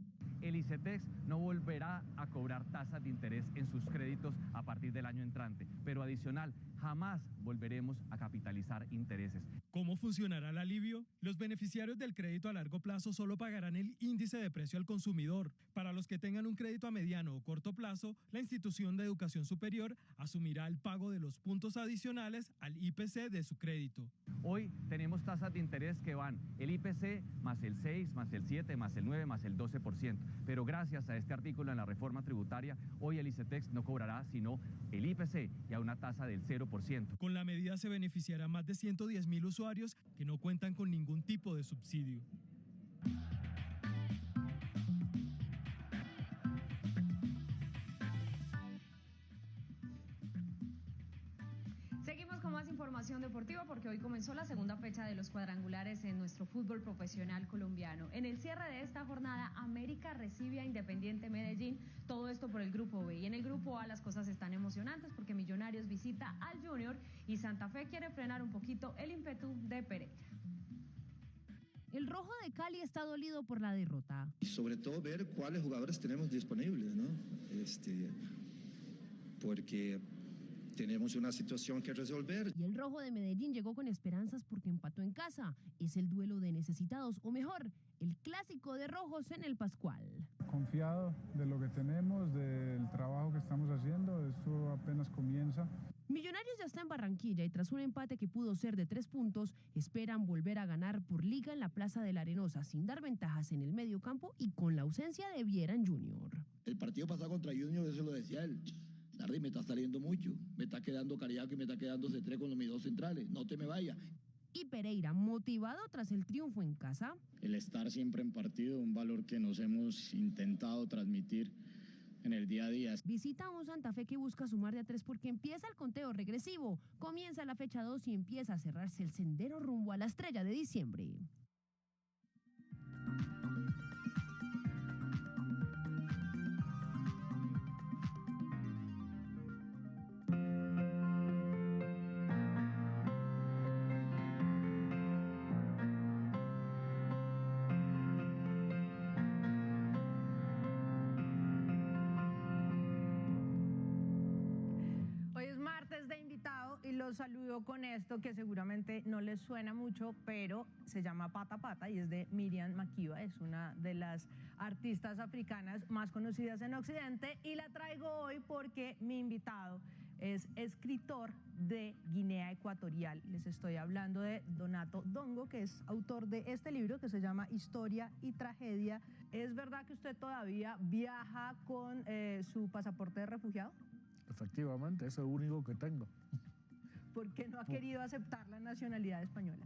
S9: El ICETEX no volverá a cobrar tasas de interés en sus créditos a partir del año entrante, pero adicional, jamás volveremos a capitalizar intereses.
S7: ¿Cómo funcionará el alivio? Los beneficiarios del crédito a largo plazo solo pagarán el índice de precio al consumidor. Para los que tengan un crédito a mediano o corto plazo, la institución de educación superior asumirá el pago de los puntos adicionales al IPC de su crédito.
S9: Hoy tenemos tasas de interés que van el IPC más el 6, más el 7, más el 9, más el 12%. Pero gracias a este artículo en la reforma tributaria, hoy el ICETEX no cobrará sino el IPC y a una tasa del 0%.
S7: Con la medida se beneficiará más de 110.000 usuarios que no cuentan con ningún tipo de subsidio.
S23: Seguimos con más información deportiva porque hoy comenzó la segunda fecha de los cuadrangulares en nuestro fútbol profesional colombiano. En el cierre de esta jornada, América recibe a Independiente Medellín, todo esto por el Grupo B. Y en el Grupo A las cosas están emocionantes porque Millonarios visita al Junior y Santa Fe quiere frenar un poquito el ímpetu de Pereira.
S10: El Rojo de Cali está dolido por la derrota.
S13: Y sobre todo ver cuáles jugadores tenemos disponibles, ¿no? Porque tenemos una situación que resolver.
S10: Y el Rojo de Medellín llegó con esperanzas porque empató en casa. Es el duelo de necesitados, o mejor, el clásico de rojos en el Pascual.
S24: Confiado de lo que tenemos, del trabajo que estamos haciendo, esto apenas comienza.
S10: Millonarios ya está en Barranquilla y tras un empate que pudo ser de 3 puntos, esperan volver a ganar por liga en la Plaza de la Arenosa sin dar ventajas en el medio campo y con la ausencia de Vieran Junior.
S19: El partido pasado contra Junior, eso lo decía él. Larry, me está saliendo mucho, me está quedando Cariaco y me está quedando C3 con mis dos centrales, no te me vayas.
S10: Y Pereira, motivado tras el triunfo en casa.
S20: El estar siempre en partido, un valor que nos hemos intentado transmitir en el día a día.
S10: Visita a un Santa Fe que busca sumar de a 3 porque empieza el conteo regresivo. Comienza la fecha 2 y empieza a cerrarse el sendero rumbo a la estrella de diciembre.
S21: Los saludo con esto que seguramente no les suena mucho, pero se llama Pata Pata y es de Miriam Makeba, es una de las artistas africanas más conocidas en Occidente y la traigo hoy porque mi invitado es escritor de Guinea Ecuatorial. Les estoy hablando de Donato Dongo, que es autor de este libro que se llama Historia y Tragedia. ¿Es verdad que usted todavía viaja con su pasaporte de refugiado?
S22: Efectivamente, es el único que tengo.
S21: ¿Por qué no ha querido aceptar la nacionalidad española?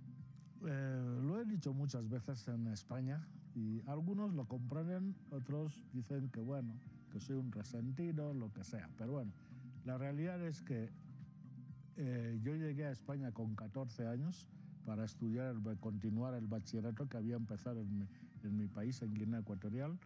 S22: Lo he dicho muchas veces en España y algunos lo compran, otros dicen que bueno, que soy un resentido, lo que sea. Pero bueno, la realidad es que yo llegué a España con 14 años para continuar el bachillerato que había empezado en mi país, en Guinea Ecuatorial,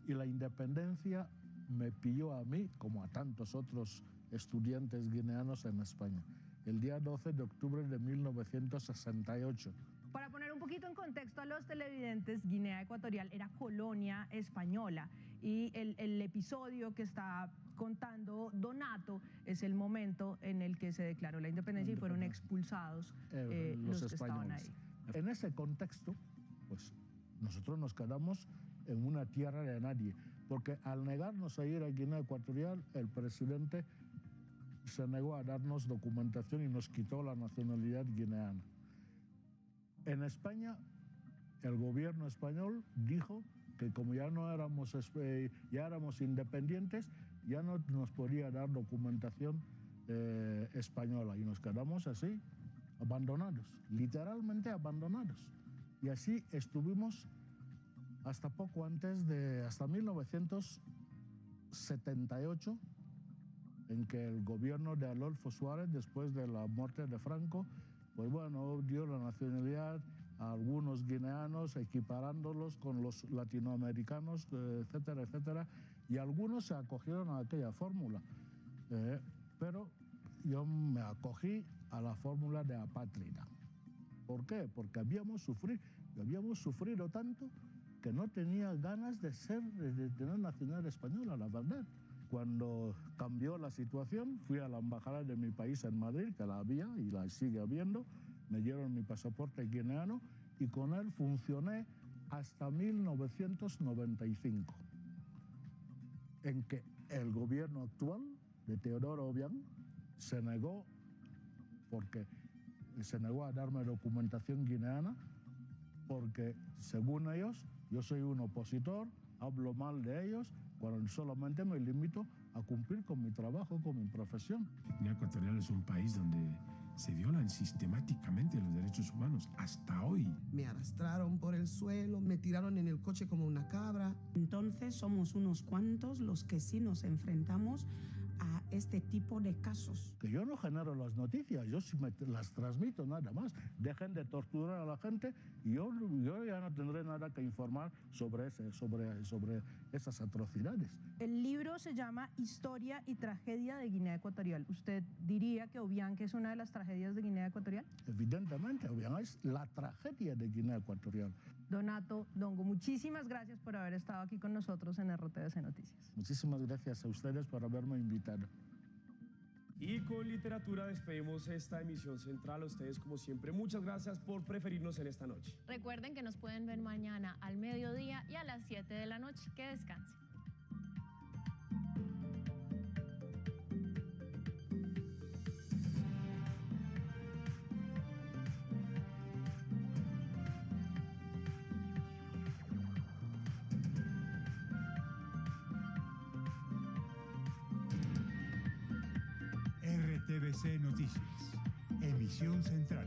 S22: y la independencia me pilló a mí, como a tantos otros estudiantes guineanos en España, el día 12 de octubre de 1968.
S21: Para poner un poquito en contexto a los televidentes, Guinea Ecuatorial era colonia española y el episodio que está contando Donato es el momento en el que se declaró la independencia y fueron expulsados los que estaban ahí.
S22: En ese contexto, pues nosotros nos quedamos en una tierra de nadie, porque al negarnos a ir a Guinea Ecuatorial, el presidente se negó a darnos documentación y nos quitó la nacionalidad guineana. En España, el gobierno español dijo que como ya éramos independientes, ya no nos podía dar documentación española y nos quedamos así, abandonados, literalmente abandonados. Y así estuvimos hasta poco antes hasta 1978, en que el gobierno de Adolfo Suárez, después de la muerte de Franco, pues bueno, dio la nacionalidad a algunos guineanos, equiparándolos con los latinoamericanos, etcétera, etcétera, y algunos se acogieron a aquella fórmula. Pero yo me acogí a la fórmula de apátrida. ¿Por qué? Porque habíamos sufrido tanto que no tenía ganas de tener nacionalidad española, la verdad. Cuando cambió la situación, fui a la embajada de mi país en Madrid, que la había y la sigue habiendo, me dieron mi pasaporte guineano y con él funcioné hasta 1995, en que el gobierno actual de Teodoro Obiang se negó a darme documentación guineana porque, según ellos, yo soy un opositor, hablo mal de ellos, cuando solamente me limito a cumplir con mi trabajo, con mi profesión.
S2: Guinea Ecuatorial es un país donde se violan sistemáticamente los derechos humanos, hasta hoy.
S8: Me arrastraron por el suelo, me tiraron en el coche como una cabra.
S15: Entonces somos unos cuantos los que sí nos enfrentamos a este tipo de casos.
S22: Que yo no genero las noticias, yo sí las transmito nada más. Dejen de torturar a la gente y yo ya no tendré nada que informar sobre esas atrocidades.
S21: El libro se llama Historia y Tragedia de Guinea Ecuatorial. ¿Usted diría que Obiang es una de las tragedias de Guinea Ecuatorial?
S22: Evidentemente, Obiang es la tragedia de Guinea Ecuatorial.
S21: Donato Dongo, muchísimas gracias por haber estado aquí con nosotros en RTVC Noticias.
S22: Muchísimas gracias a ustedes por haberme invitado.
S3: Y con literatura despedimos esta emisión central. A ustedes, como siempre, muchas gracias por preferirnos en esta noche.
S6: Recuerden que nos pueden ver mañana al mediodía y a las 7 de la noche. Que descansen.
S16: RTVC Noticias, emisión central.